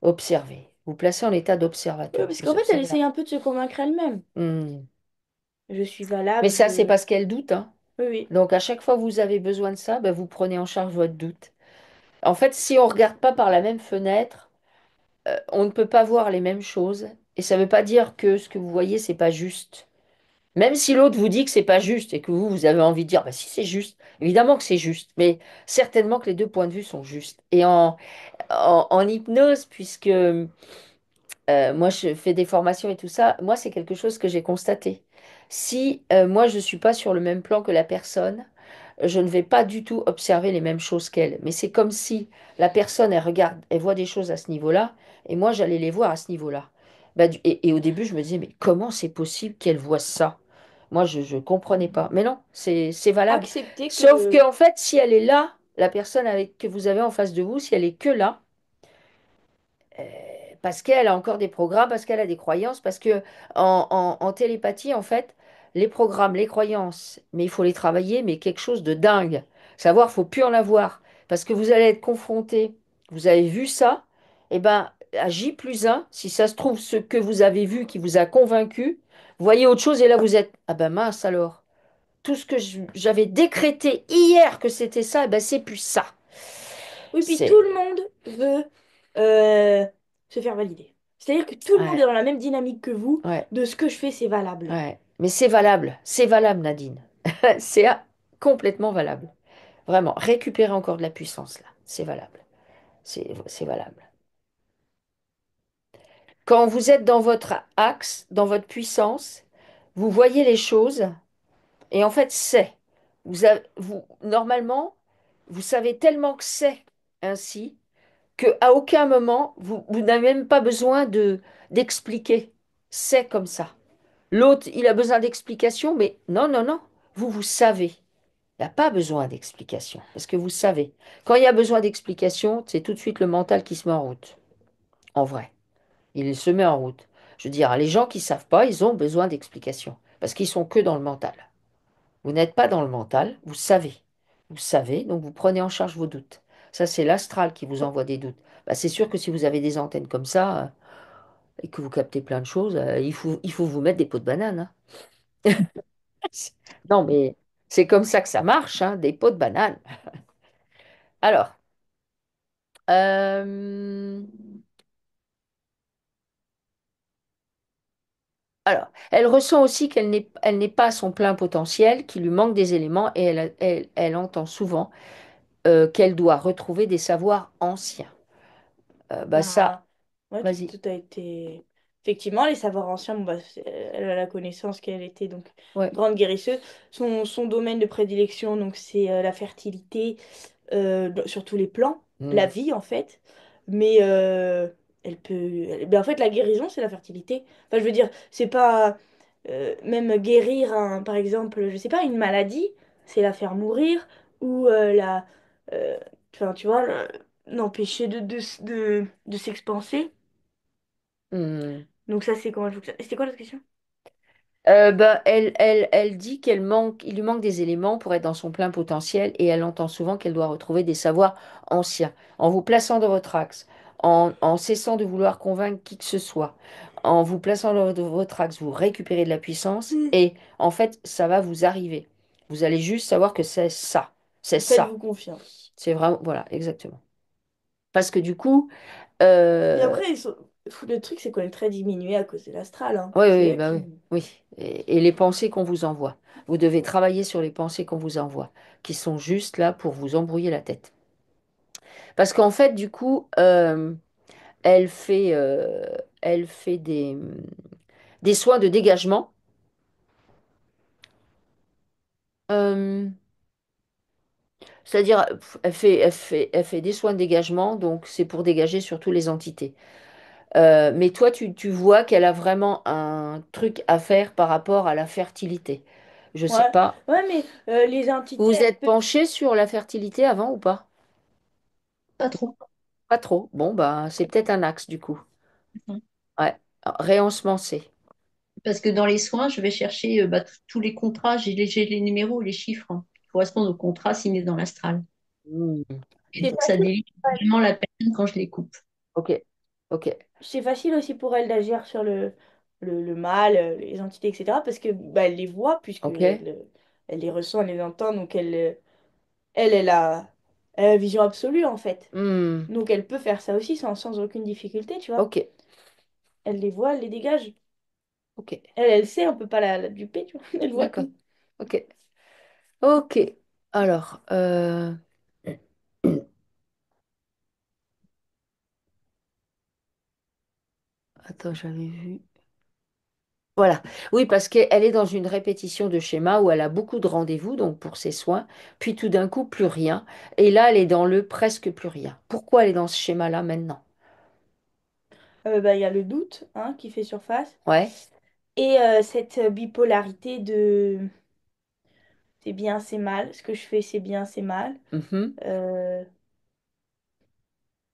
Observez. Vous placez en état Oui, d'observateur. parce qu'en Vous fait, elle observez là. essaye un peu de se convaincre elle-même. Hmm. Je suis Mais valable, ça, c'est je. parce qu'elle doute, hein. Oui, oui. Donc, à chaque fois que vous avez besoin de ça, ben, vous prenez en charge votre doute. En fait, si on ne regarde pas par la même fenêtre, on ne peut pas voir les mêmes choses. Et ça ne veut pas dire que ce que vous voyez, c'est pas juste. Même si l'autre vous dit que c'est pas juste et que vous avez envie de dire, bah si c'est juste, évidemment que c'est juste, mais certainement que les deux points de vue sont justes. Et en hypnose, puisque moi je fais des formations et tout ça, moi c'est quelque chose que j'ai constaté. Si moi je ne suis pas sur le même plan que la personne, je ne vais pas du tout observer les mêmes choses qu'elle. Mais c'est comme si la personne, elle regarde, elle voit des choses à ce niveau-là, et moi, j'allais les voir à ce niveau-là. Bah, et au début, je me disais, mais comment c'est possible qu'elle voit ça? Moi, je ne comprenais pas. Mais non, c'est valable. Accepter Sauf que. que, en fait, si elle est là, la personne avec, que vous avez en face de vous, si elle est que là, euh, parce qu'elle a encore des programmes, parce qu'elle a des croyances, parce que en télépathie, en fait, les programmes, les croyances, mais il faut les travailler, mais quelque chose de dingue. Savoir, faut plus en avoir, parce que vous allez être confronté. Vous avez vu ça, et ben à J plus 1, si ça se trouve, ce que vous avez vu qui vous a convaincu, vous voyez autre chose, et là vous êtes, ah ben mince alors, tout ce que j'avais décrété hier que c'était ça, eh ben c'est plus ça. Oui, puis tout C'est, le monde veut euh, se faire valider. C'est-à-dire que tout le monde est ouais, dans la même dynamique que vous, ouais. de ce que je fais, c'est valable. Ouais, mais c'est valable Nadine. C'est complètement valable. Vraiment, récupérer encore de la puissance là, c'est valable. C'est valable. Quand vous êtes dans votre axe, dans votre puissance, vous voyez les choses et en fait normalement, vous savez tellement que c'est ainsi que à aucun moment vous n'avez même pas besoin d'expliquer. C'est comme ça. L'autre, il a besoin d'explications, mais non, non, non. Vous savez. Il n'y a pas besoin d'explication, parce que vous savez. Quand il y a besoin d'explication, c'est tout de suite le mental qui se met en route. En vrai, il se met en route. Je veux dire, les gens qui ne savent pas, ils ont besoin d'explications, parce qu'ils sont que dans le mental. Vous n'êtes pas dans le mental, vous savez. Vous savez, donc vous prenez en charge vos doutes. Ça, c'est l'astral qui vous envoie des doutes. Bah, c'est sûr que si vous avez des antennes comme ça, et que vous captez plein de choses, il faut vous mettre des pots de banane, hein. Non, mais c'est comme ça que ça marche, hein, des pots de banane. Alors, Euh, elle ressent aussi qu'elle n'est pas à son plein potentiel, qu'il lui manque des éléments et elle entend souvent qu'elle doit retrouver des savoirs anciens. Bah ça, Bah, ouais, vas-y. tout a été. Effectivement, les savoirs anciens, bon, bah, elle a la connaissance qu'elle était donc Ouais. grande guérisseuse. Son domaine de prédilection, donc, c'est la fertilité sur tous les plans, la Hmm. vie en fait. Mais elle peut. Ben, en fait, la guérison, c'est la fertilité. Enfin, je veux dire, c'est pas. Même guérir, par exemple, je sais pas, une maladie, c'est la faire mourir ou euh, enfin, tu vois, l'empêcher de s'expanser. Hmm. Donc, ça, c'est comment je fonctionne. Et c'était quoi l'autre question? Ben, elle dit il lui manque des éléments pour être dans son plein potentiel et elle entend souvent qu'elle doit retrouver des savoirs anciens. En vous plaçant dans votre axe, en cessant de vouloir convaincre qui que ce soit, en vous plaçant dans votre axe, vous récupérez de la puissance Hmm. et en fait, ça va vous arriver. Vous allez juste savoir que c'est ça. C'est ça. Faites-vous confiance. C'est vraiment, voilà, exactement. Parce que du coup, Et euh, après, ils sont. Le truc, c'est qu'on est très diminué à cause de l'astral, hein. Oui, C'est oui, elle bah qui... oui, oui. Et les pensées qu'on vous envoie. Vous devez travailler sur les pensées qu'on vous envoie, qui sont juste là pour vous embrouiller la tête. Parce qu'en fait, du coup, elle fait, euh, elle fait des soins de dégagement. Euh, C'est-à-dire, elle fait des soins de dégagement, donc c'est pour dégager surtout les entités. Mais toi, tu vois qu'elle a vraiment un truc à faire par rapport à la fertilité. Je sais Ouais, pas. ouais, mais les entités, Vous vous êtes penché sur la fertilité avant ou pas? Pas trop. Pas trop. Bon, bah, c'est peut-être un axe du coup. Mhm. Ouais. Réensemencer. Parce que dans les soins, je vais chercher tous les contrats, j'ai les numéros et les chiffres qui correspondent aux contrats signés dans l'astral. Hmm. Et c'est donc, ça facile, délite vraiment la personne quand je les coupe. Ok. Ok. c'est facile aussi pour elle d'agir sur le mal, les entités, etc. Parce que bah, elle les voit, puisque Ok. elle les ressent, elle les entend, donc elle a la vision absolue, en fait. Hmm. Donc elle peut faire ça aussi sans aucune difficulté, tu vois. Ok. Elle les voit, elle les dégage. Ok. Elle sait, on peut pas la duper, tu vois. Elle voit D'accord. tout. Ok. Ok. Alors, attends, j'avais vu. Voilà. Oui, parce qu'elle est dans une répétition de schéma où elle a beaucoup de rendez-vous, donc pour ses soins, puis tout d'un coup, plus rien. Et là, elle est dans le presque plus rien. Pourquoi elle est dans ce schéma-là maintenant? Bah, il y a le doute, hein, qui fait surface. Ouais. Et cette bipolarité de c'est bien, c'est mal. Ce que je fais, c'est bien, c'est mal. Mhm.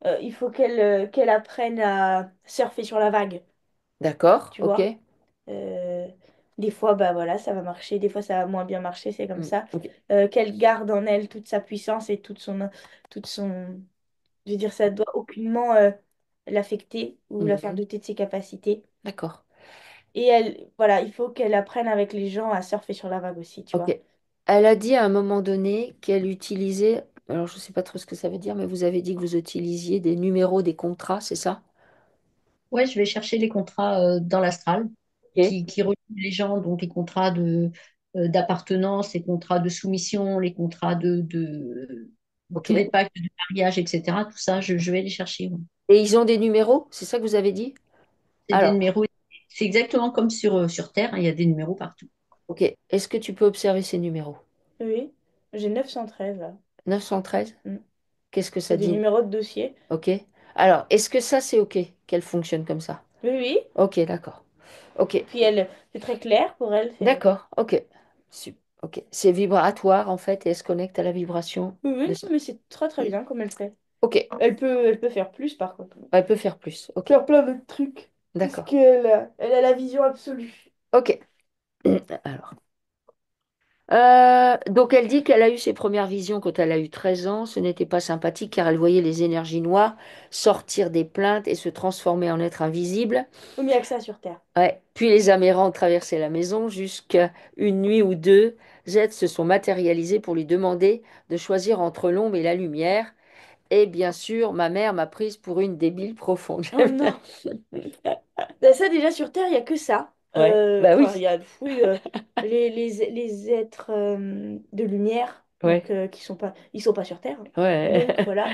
Euh, il faut qu'elle apprenne à surfer sur la vague, D'accord. tu Ok. vois. Euh, des fois, bah voilà, ça va marcher. Des fois, ça va moins bien marcher. C'est comme Mm. ça. Ok. Qu'elle garde en elle toute sa puissance et toute son... Je veux dire, ça doit aucunement l'affecter ou la faire Mhm. douter de ses capacités. D'accord. Et elle, voilà, il faut qu'elle apprenne avec les gens à surfer sur la vague aussi, tu Ok. vois. Elle a dit à un moment donné qu'elle utilisait, alors je ne sais pas trop ce que ça veut dire, mais vous avez dit que vous utilisiez des numéros des contrats, c'est ça? Ouais, je vais chercher les contrats dans l'astral Ok. qui relient les gens, donc les contrats d'appartenance, les contrats de soumission, les contrats Ok. tous les pactes de mariage, etc. Tout ça, je vais les chercher. Ouais. Et ils ont des numéros, c'est ça que vous avez dit? C'est des Alors, numéros, c'est exactement comme sur Terre, hein, il y a des numéros partout. ok. Est-ce que tu peux observer ces numéros? Oui, j'ai 913 là. 913. Mm. Qu'est-ce que C'est ça des dit? numéros de dossier. Ok. Alors, est-ce que ça, c'est ok qu'elle fonctionne comme ça? Oui, oui. Ok, d'accord. Ok. Puis elle, c'est très clair pour elle. D'accord. Ok. Ok. C'est vibratoire, en fait, et elle se connecte à la vibration Oui, de oui, ça. mais c'est très très bien comme elle fait. Ok. Elle peut faire plus par contre. Elle peut faire plus. Ok. Faire plein de trucs. Parce D'accord. elle a la vision absolue. Ok. Alors. Donc elle dit qu'elle a eu ses premières visions quand elle a eu 13 ans. Ce n'était pas sympathique car elle voyait les énergies noires sortir des plaintes et se transformer en êtres invisibles. Oui, mais il y a que ça sur Terre. Ouais. Puis les Amérindiens ont traversé la maison jusqu'à une nuit ou deux. Z se sont matérialisés pour lui demander de choisir entre l'ombre et la lumière. Et bien sûr, ma mère m'a prise pour une débile profonde. Oh non. Ben ça déjà sur Terre, il y a que ça. Ouais. Bah Enfin, il oui. y a oui, les êtres de lumière, donc Ouais. ils sont pas sur Terre, hein. Donc Ouais. voilà.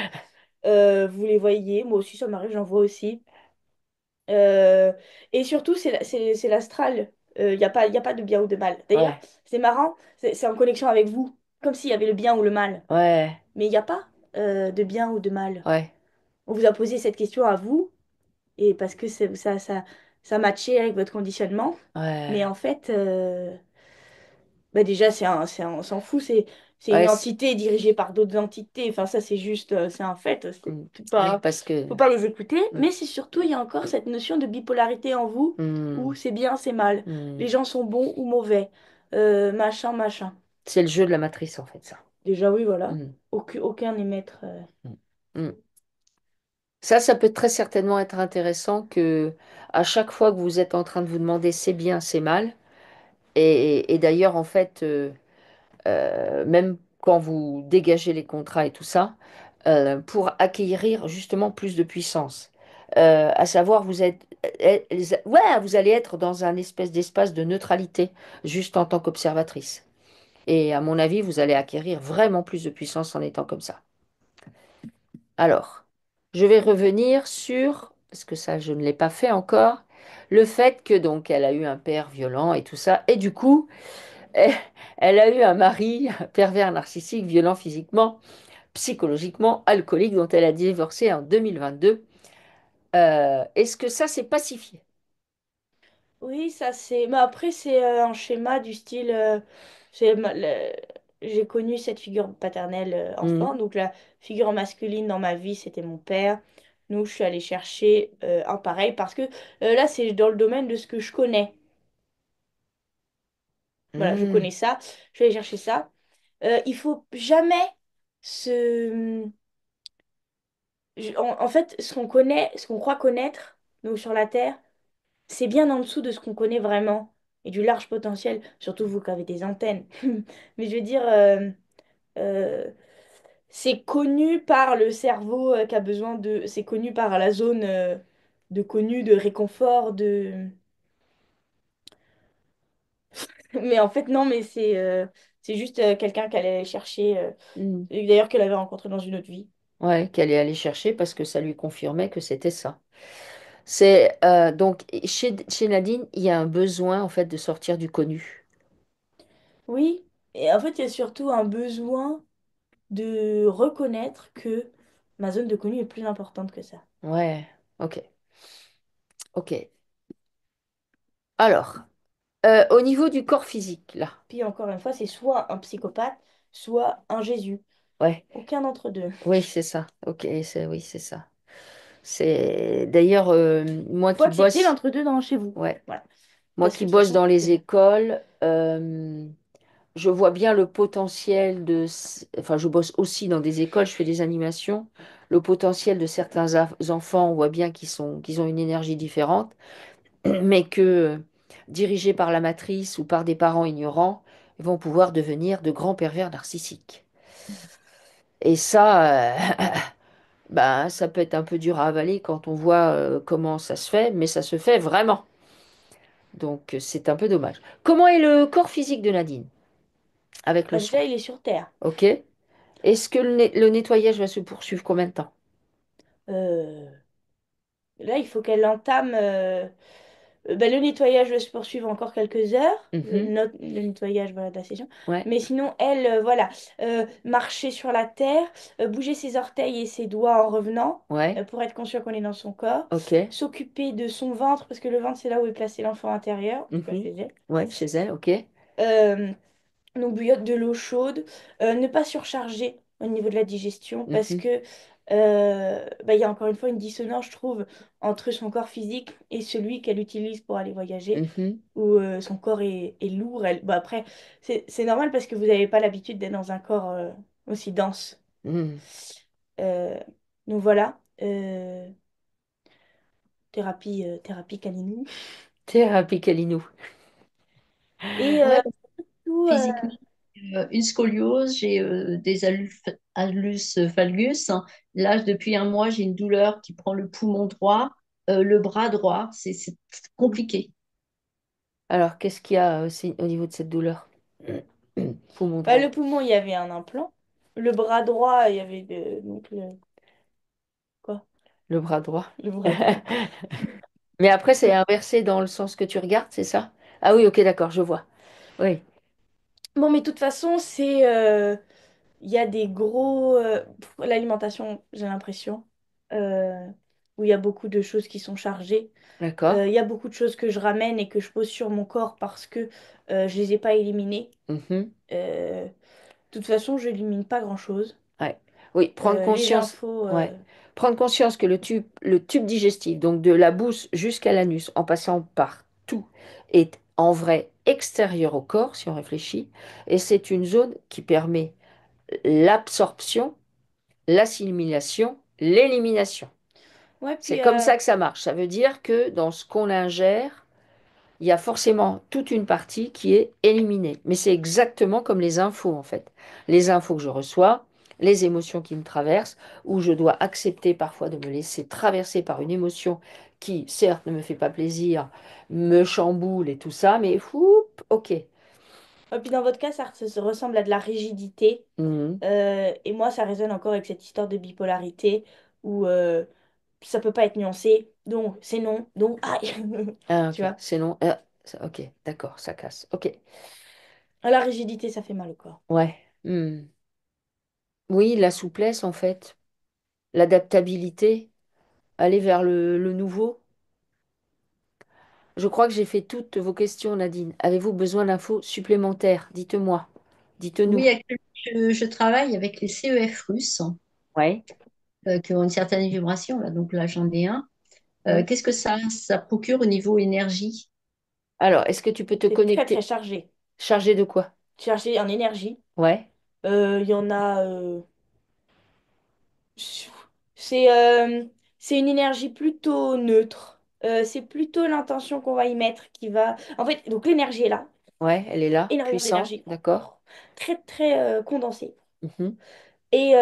Vous les voyez, moi aussi ça m'arrive, j'en vois aussi. Euh, et surtout, c'est l'astral. Il y a pas de bien ou de mal. D'ailleurs, Ouais. c'est marrant, c'est en connexion avec vous, comme s'il y avait le bien ou le mal. Ouais. Mais il n'y a pas de bien ou de mal. Ouais. On vous a posé cette question à vous, et parce que ça matchait avec votre conditionnement. Mais Ouais. en fait, bah déjà, on s'en fout, c'est une Ouais. entité dirigée par d'autres entités. Enfin, ça, c'est juste, c'est un fait. Mm. C'est Oui, pas, parce que. faut pas les écouter. Mm. Mais c'est surtout, il y a encore cette notion de bipolarité en vous, où Mm. c'est bien, c'est mal. Mm. Les gens sont bons ou mauvais. Machin, machin. C'est le jeu de la matrice, en fait, ça. Déjà, oui, voilà. Mm. Aucun n'est maître. Mm. Mm. Ça peut très certainement être intéressant que à chaque fois que vous êtes en train de vous demander c'est bien, c'est mal, et d'ailleurs, en fait, même quand vous dégagez les contrats et tout ça, pour acquérir justement plus de puissance. À savoir, ouais, vous allez être dans un espèce d'espace de neutralité, juste en tant qu'observatrice. Et à mon avis, vous allez acquérir vraiment plus de puissance en étant comme ça. Alors, je vais revenir sur, parce que ça, je ne l'ai pas fait encore, le fait que donc elle a eu un père violent et tout ça, et du coup, elle, elle a eu un mari pervers narcissique, violent physiquement, psychologiquement, alcoolique, dont elle a divorcé en 2022. Est-ce que ça s'est pacifié? Oui, ça c'est. Mais après, c'est un schéma du style. C'est ma- le- J'ai connu cette figure paternelle Hmm. enfant. Donc, la figure masculine dans ma vie, c'était mon père. Donc, je suis allée chercher un pareil parce que là, c'est dans le domaine de ce que je connais. Voilà, je Hmm. connais ça. Je vais aller chercher ça. Il faut jamais se. En fait, ce qu'on connaît, ce qu'on croit connaître, nous, sur la Terre, c'est bien en dessous de ce qu'on connaît vraiment et du large potentiel, surtout vous qui avez des antennes. Mais je veux dire, euh, c'est connu par le cerveau qui a besoin de... C'est connu par la zone de connu, de réconfort, de... Mais en fait, non, mais c'est juste quelqu'un qu'elle allait chercher, Hmm. et d'ailleurs qu'elle avait rencontré dans une autre vie. Ouais, qu'elle est allée chercher parce que ça lui confirmait que c'était ça. C'est donc chez Nadine, il y a un besoin en fait de sortir du connu. Oui, et en fait, il y a surtout un besoin de reconnaître que ma zone de connu est plus importante que ça. Ouais, ok, ok. Alors, au niveau du corps physique, là, Puis encore une fois, c'est soit un psychopathe, soit un Jésus. ouais, Aucun d'entre deux. oui, c'est ça. Ok, oui, c'est ça. C'est d'ailleurs moi Faut qui accepter bosse, l'entre-deux dans chez vous. ouais, Voilà. moi Parce que qui de toute bosse façon, dans c'est les bon. écoles, je vois bien le potentiel enfin, je bosse aussi dans des écoles, je fais des animations. Le potentiel de certains enfants, on voit bien qu'ils ont une énergie différente, mais que dirigés par la matrice ou par des parents ignorants, ils vont pouvoir devenir de grands pervers narcissiques. Et ça, ben, ça peut être un peu dur à avaler quand on voit comment ça se fait, mais ça se fait vraiment. Donc c'est un peu dommage. Comment est le corps physique de Nadine avec le Bah, soin? déjà, il est sur Terre. Ok? Est-ce que le nettoyage va se poursuivre combien de temps? Euh, Là, il faut qu'elle entame. Bah, le nettoyage va se poursuivre encore quelques heures. Mhm. Le nettoyage voilà, de la session. Ouais, Mais sinon, elle, voilà, marcher sur la terre, bouger ses orteils et ses doigts en revenant ouais, pour être conscient qu'on est dans son corps. ok. S'occuper de son ventre, parce que le ventre, c'est là où est placé l'enfant intérieur, en tout cas Mhm. chez elle. Ouais, chez elle, ok. Euh, donc bouillotte de l'eau chaude, ne pas surcharger au niveau de la digestion parce Mhm. que bah, il y a encore une fois une dissonance, je trouve, entre son corps physique et celui qu'elle utilise pour aller voyager, Mhm. où son corps est lourd. Bah, après, c'est normal parce que vous n'avez pas l'habitude d'être dans un corps aussi dense. Mhm. Euh, donc voilà, thérapie canine. Thérapie Calinou. Et Ouais, tout, physiquement, une scoliose, j'ai des allus valgus. Là, depuis un mois, j'ai une douleur qui prend le poumon droit, le bras droit. C'est compliqué. Alors, qu'est-ce qu'il y a aussi au niveau de cette douleur? Poumon bah, droit. le poumon, il y avait un implant. Le bras droit, il y avait donc quoi? Le bras droit. Le bras droit. Mais après, c'est inversé dans le sens que tu regardes, c'est ça? Ah oui, ok, d'accord, je vois. Oui, Bon, mais de toute façon, il y a des gros... l'alimentation, j'ai l'impression, euh, où il y a beaucoup de choses qui sont chargées. d'accord. Il y a beaucoup de choses que je ramène et que je pose sur mon corps parce que je les ai pas éliminées. Mhm. De toute façon, je n'élimine pas grand-chose. Ouais. Oui, prendre Les conscience. infos... Ouais. Prendre conscience que le tube digestif, donc de la bouche jusqu'à l'anus, en passant par tout, est en vrai extérieur au corps, si on réfléchit, et c'est une zone qui permet l'absorption, l'assimilation, l'élimination. Ouais, C'est puis... comme ça que ça marche. Ça veut dire que dans ce qu'on ingère, il y a forcément toute une partie qui est éliminée. Mais c'est exactement comme les infos, en fait. Les infos que je reçois, les émotions qui me traversent, où je dois accepter parfois de me laisser traverser par une émotion qui, certes, ne me fait pas plaisir, me chamboule et tout ça, mais fou, ok. Et puis dans votre cas, ça ressemble à de la rigidité. Mhm. Et moi, ça résonne encore avec cette histoire de bipolarité où ça peut pas être nuancé. Donc, c'est non. Donc, aïe. Ah, Tu ok, vois? c'est non. Ok, d'accord, ça casse. Ok, La rigidité, ça fait mal au corps. ouais. Hmm. Oui, la souplesse, en fait, l'adaptabilité, aller vers le nouveau. Je crois que j'ai fait toutes vos questions, Nadine. Avez-vous besoin d'infos supplémentaires? Dites-moi. Dites-nous. Oui, actuellement, je travaille avec les CEF russes Ouais. qui ont une certaine vibration. Là, donc là, j'en ai un. Hmm. Qu'est-ce que ça procure au niveau énergie? Alors, est-ce que tu peux te C'est très, très connecter? chargé. Chargé de quoi? Chargé en énergie. Ouais. Il y en a. C'est c'est une énergie plutôt neutre. C'est plutôt l'intention qu'on va y mettre qui va. En fait, donc l'énergie est là. Ouais, elle est là. Énormément Puissant. d'énergie. D'accord. Très, très condensée. Mhm. Et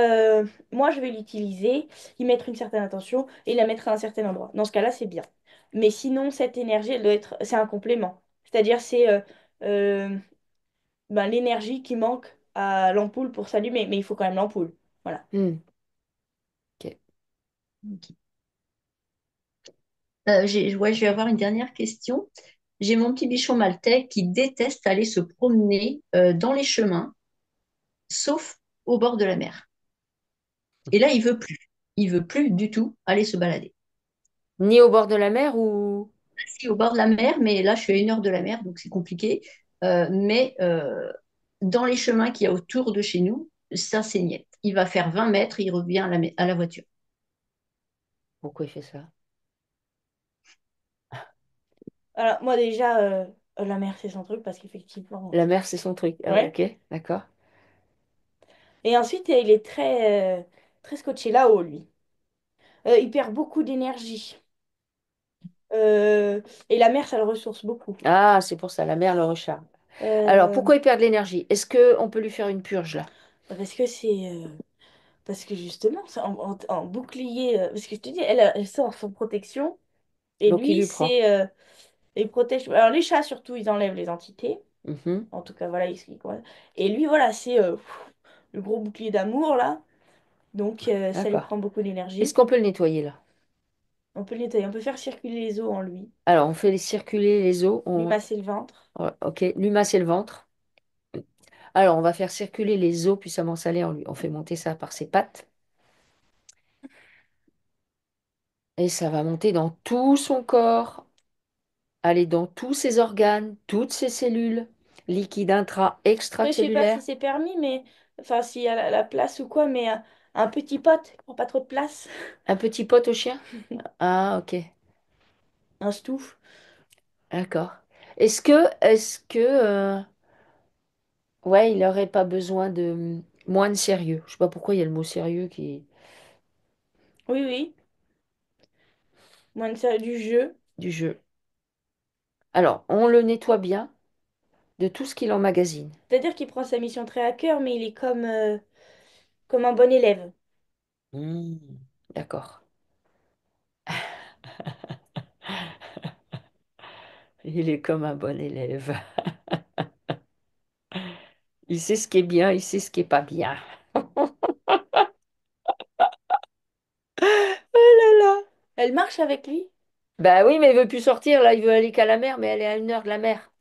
moi, je vais l'utiliser, y mettre une certaine attention et la mettre à un certain endroit. Dans ce cas-là, c'est bien. Mais sinon, cette énergie, elle doit être, c'est un complément. C'est-à-dire, c'est euh, ben, l'énergie qui manque à l'ampoule pour s'allumer. Mais il faut quand même l'ampoule. Voilà. Hmm. Ok. Ok. Ouais, je vais avoir une dernière question. J'ai mon petit bichon maltais qui déteste aller se promener dans les chemins, sauf au bord de la mer. Et là, il veut plus. Il veut plus du tout aller se balader. Ni au bord de la mer ou... Si, au bord de la mer, mais là, je suis à 1 heure de la mer, donc c'est compliqué. Mais dans les chemins qu'il y a autour de chez nous, ça, c'est niet. Il va faire 20 mètres, il revient à la voiture. Pourquoi il fait ça? Alors, moi, déjà, la mer, c'est son truc parce qu'effectivement. La mer, c'est son truc. Ah ouais, Ouais. ok. D'accord. Et ensuite, il est très, très scotché là-haut, lui. Il perd beaucoup d'énergie. Euh, et la mer, ça le ressource beaucoup. Ah, c'est pour ça, la mer le recharge. Alors, Euh, pourquoi il perd de l'énergie? Est-ce que on peut lui faire une purge là? parce que c'est. Parce que justement, c'est en bouclier. Parce que je te dis, elle sort son protection. Et Donc, il lui, lui prend. c'est. Il protège. Alors, les chats, surtout, ils enlèvent les entités. Mhm. En tout cas, voilà. Et lui, voilà, c'est le gros bouclier d'amour, là. Donc, ça lui D'accord. prend beaucoup Est-ce d'énergie. qu'on peut le nettoyer là? On peut le nettoyer. On peut faire circuler les os en lui. Alors, on fait circuler les os. Lui masser le ventre. Ouais, ok, lui masser le ventre. Alors, on va faire circuler les eaux puissamment salées en lui. On fait monter ça par ses pattes. Et ça va monter dans tout son corps, aller dans tous ses organes, toutes ses cellules, liquide intra, Après, je sais pas si extracellulaire. c'est permis, mais. Enfin, s'il y a la place ou quoi, mais un petit pot qui prend pas trop de place. Un petit pot au chien? Ah, ok, Un stouff. d'accord. Est-ce que, ouais, il n'aurait pas besoin de moins de sérieux? Je sais pas pourquoi il y a le mot sérieux qui Oui, oui. Moins de ça, du jeu. du jeu. Alors, on le nettoie bien de tout ce qu'il emmagasine. C'est-à-dire qu'il prend sa mission très à cœur, mais il est comme un bon élève. Hmm, d'accord. Il est comme un bon élève. Il sait ce qui est bien, il sait ce qui est pas bien. Oh là là. Elle marche avec lui. Bah oui, mais il veut plus sortir, là, il veut aller qu'à la mer, mais elle est à 1 heure de la mer.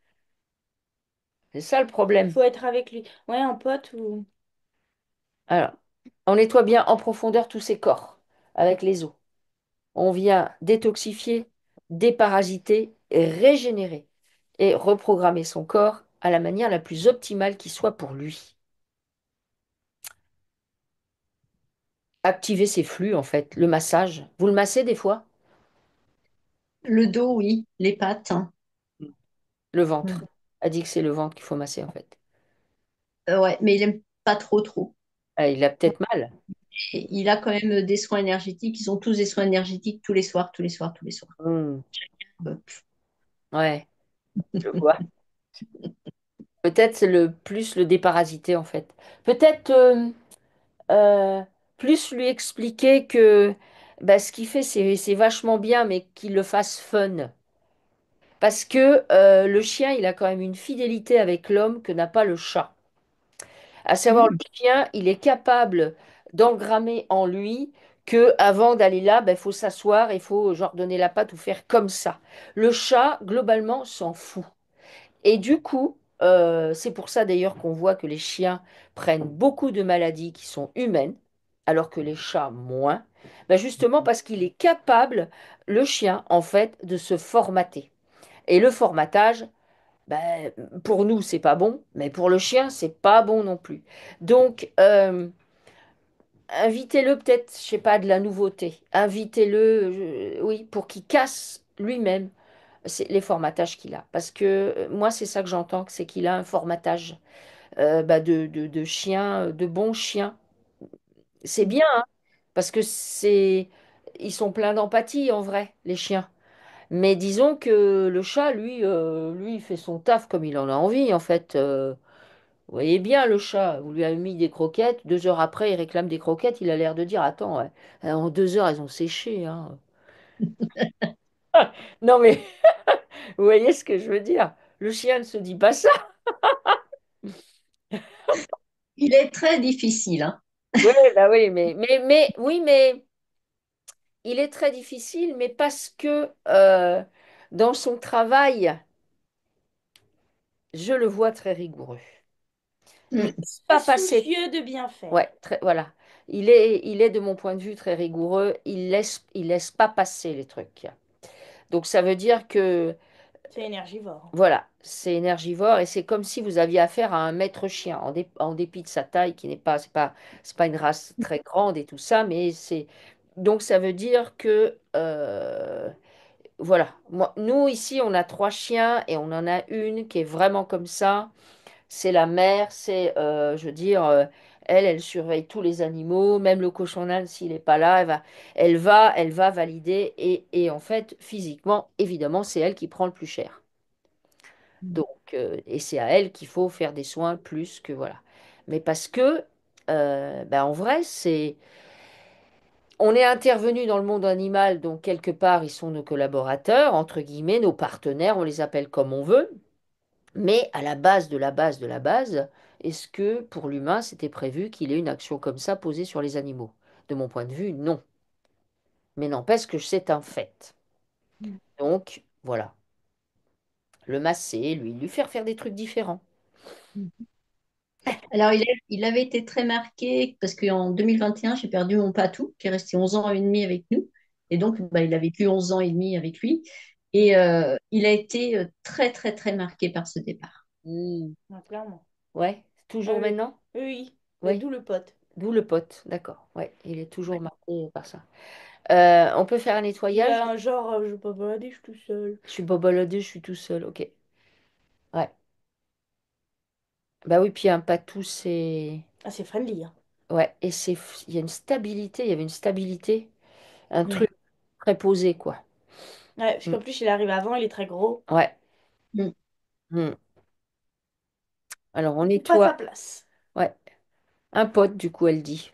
C'est ça le problème. Faut être avec lui. Ouais, un pote ou... Alors, on nettoie bien en profondeur tous ses corps avec les os. On vient détoxifier, déparasiter, régénérer et reprogrammer son corps à la manière la plus optimale qui soit pour lui. Activer ses flux, en fait, le massage. Vous le massez des fois? Le dos, oui, les pattes, hein. Le Ouais. ventre. A dit que c'est le ventre qu'il faut masser, en fait. Ouais, mais il aime pas trop, trop. Ah, il a peut-être mal. Et il a quand même des soins énergétiques. Ils ont tous des soins énergétiques tous les soirs, tous les soirs, tous les soirs. Hmm. Euh, Ouais, je vois. Peut-être c'est le plus le déparasiter, en fait. Peut-être euh, plus lui expliquer que bah, ce qu'il fait, c'est vachement bien, mais qu'il le fasse fun. Parce que le chien, il a quand même une fidélité avec l'homme que n'a pas le chat. À savoir, le Mm. chien, il est capable d'engrammer en lui que avant d'aller là, il faut s'asseoir, il faut genre donner la patte ou faire comme ça. Le chat, globalement, s'en fout. Et du coup, c'est pour ça d'ailleurs qu'on voit que les chiens prennent beaucoup de maladies qui sont humaines, alors que les chats moins. Ben justement parce qu'il est capable, le chien, en fait, de se formater. Et le formatage, ben, pour nous, c'est pas bon, mais pour le chien, c'est pas bon non plus. Donc, invitez-le peut-être, je sais pas, de la nouveauté. Invitez-le, oui, pour qu'il casse lui-même les formatages qu'il a. Parce que moi, c'est ça que j'entends, c'est qu'il a un formatage bah, de chiens, de bons chiens. C'est bien, hein, parce que ils sont pleins d'empathie en vrai, les chiens. Mais disons que le chat, lui, il fait son taf comme il en a envie, en fait. Vous voyez bien le chat, vous lui avez mis des croquettes, 2 heures après, il réclame des croquettes, il a l'air de dire, attends, ouais, en 2 heures, elles ont séché, hein. Non mais, vous voyez ce que je veux dire? Le chien ne se dit pas ça. Il est très difficile, hein. Oui, bah oui, oui, mais il est très difficile, mais parce que dans son travail, je le vois très rigoureux. Il Mm. laisse Très pas passer. soucieux de bien faire. Ouais, voilà. Il est de mon point de vue très rigoureux. Il laisse pas passer les trucs. Donc ça veut dire que C'est énergivore. voilà, c'est énergivore et c'est comme si vous aviez affaire à un maître chien, en dépit de sa taille qui n'est pas, c'est pas une race très grande et tout ça, mais donc ça veut dire que voilà, nous ici on a 3 chiens et on en a une qui est vraiment comme ça. C'est la mère, je veux dire, elle surveille tous les animaux, même le cochon d'Inde s'il n'est pas là, elle va valider et en fait physiquement, évidemment, c'est elle qui prend le plus cher. Donc, et c'est à elle qu'il faut faire des soins plus que voilà. Mais parce que, ben, en vrai, on est intervenu dans le monde animal, donc quelque part, ils sont nos collaborateurs, entre guillemets, nos partenaires, on les appelle comme on veut. Mais à la base de la base de la base, est-ce que pour l'humain, c'était prévu qu'il ait une action comme ça posée sur les animaux? De mon point de vue, non. Mais n'empêche que c'est un fait. Mm. Donc, voilà. Le masser, lui faire des trucs différents. Alors, il avait été très marqué parce qu'en 2021, j'ai perdu mon patou qui est resté 11 ans et demi avec nous. Et donc, bah, il a vécu 11 ans et demi avec lui. Et il a été très, très, très marqué par ce départ. Hmm. Ah, clairement. Ouais, Ah toujours oui, maintenant? oui, oui. Oui, D'où le pote. d'où le pote, d'accord. Ouais, il est toujours marqué par ça. On peut faire un Il nettoyage? a un genre, je vais pas balader, je suis tout seul. Je suis bobolodée, je suis tout seul, ok. Ouais. Bah oui, puis un patou, c'est... Ah, c'est friendly, hein. Ouais, et il y a une stabilité, il y avait une stabilité, un truc Oui. très posé, quoi. Ouais, parce Mm. qu'en plus, il arrive avant, il est très gros. Ouais. Mm. Mm. Alors, on Pas sa nettoie. place. Ouais. Un pote, du coup, elle dit.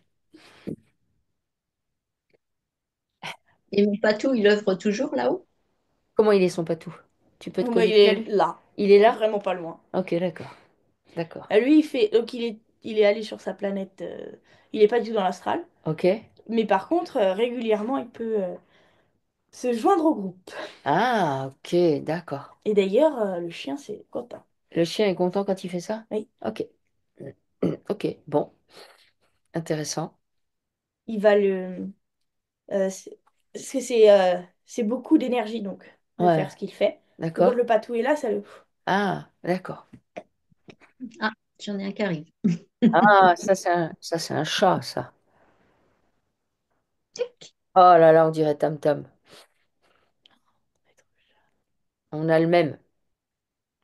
Et mon patou, il œuvre toujours là-haut. Comment il est, son patou? Tu peux te Bon, bah, il est positionner? là. Il est là? Vraiment pas loin. Ok, d'accord. D'accord. Ah, lui, il fait. Donc, il est allé sur sa planète. Il est pas du tout dans l'astral. Ok. Mais par contre, régulièrement, il peut se joindre au groupe. Ah, ok, d'accord. Et d'ailleurs, le chien, c'est Quentin. Le chien est content quand il fait ça? Oui. Ok. Ok, bon, intéressant. Il va le. Parce que c'est beaucoup d'énergie, donc, de Ouais, faire ce qu'il fait. Donc, quand d'accord. le patou est là, ça le. Ah, d'accord. Ah, j'en ai un qui arrive. Ah, ça, c'est un chat, ça. Oh là là, on dirait Tam Tam. On a le même.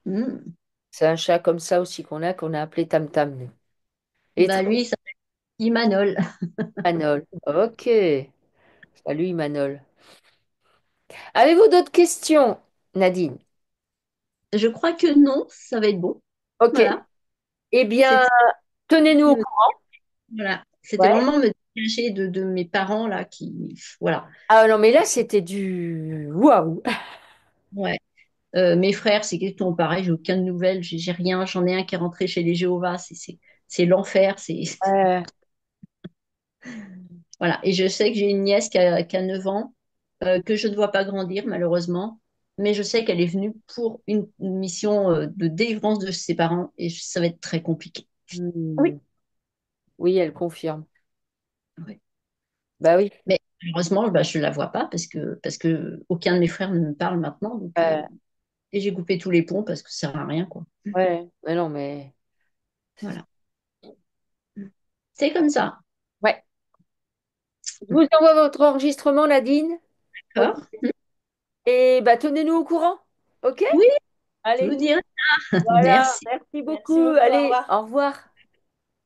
Mm. C'est un chat comme ça aussi qu'on a appelé Tam Tam, nous. Et Bah, très lui, il s'appelle Imanol. Manol. Ok. Salut, Manol. Avez-vous d'autres questions, Nadine? Je crois que non, ça va être bon. Ok. Voilà. Eh bien, C'était tenez-nous au courant. voilà. C'était Ouais. vraiment me dégager de mes parents là qui, voilà. Ah non, mais là, c'était du waouh. Ouais. Mes frères, c'est exactement pareil. J'ai aucune nouvelle, j'ai rien. J'en ai un qui est rentré chez les Jéhovah. C'est l'enfer. C'est Ouais. voilà. Et je sais que j'ai une nièce qui a 9 ans, que je ne vois pas grandir malheureusement, mais je sais qu'elle est venue pour une mission de délivrance de ses parents et ça va être très compliqué. Oui. Hmm. Oui, elle confirme. Ouais. Bah oui. Mais malheureusement, bah, je ne la vois pas parce que aucun de mes frères ne me parle maintenant. Et j'ai coupé tous les ponts parce que ça sert à rien, quoi. Ouais. Mais non, mais. Voilà. C'est comme ça. Ouais. Je vous envoie votre enregistrement, Nadine. Ok. D'accord? Et bah tenez-nous au courant. OK? Oui, je vous Allez. dirai. Voilà. Merci. Merci Merci beaucoup. beaucoup, au Allez, revoir. au revoir.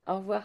Au revoir.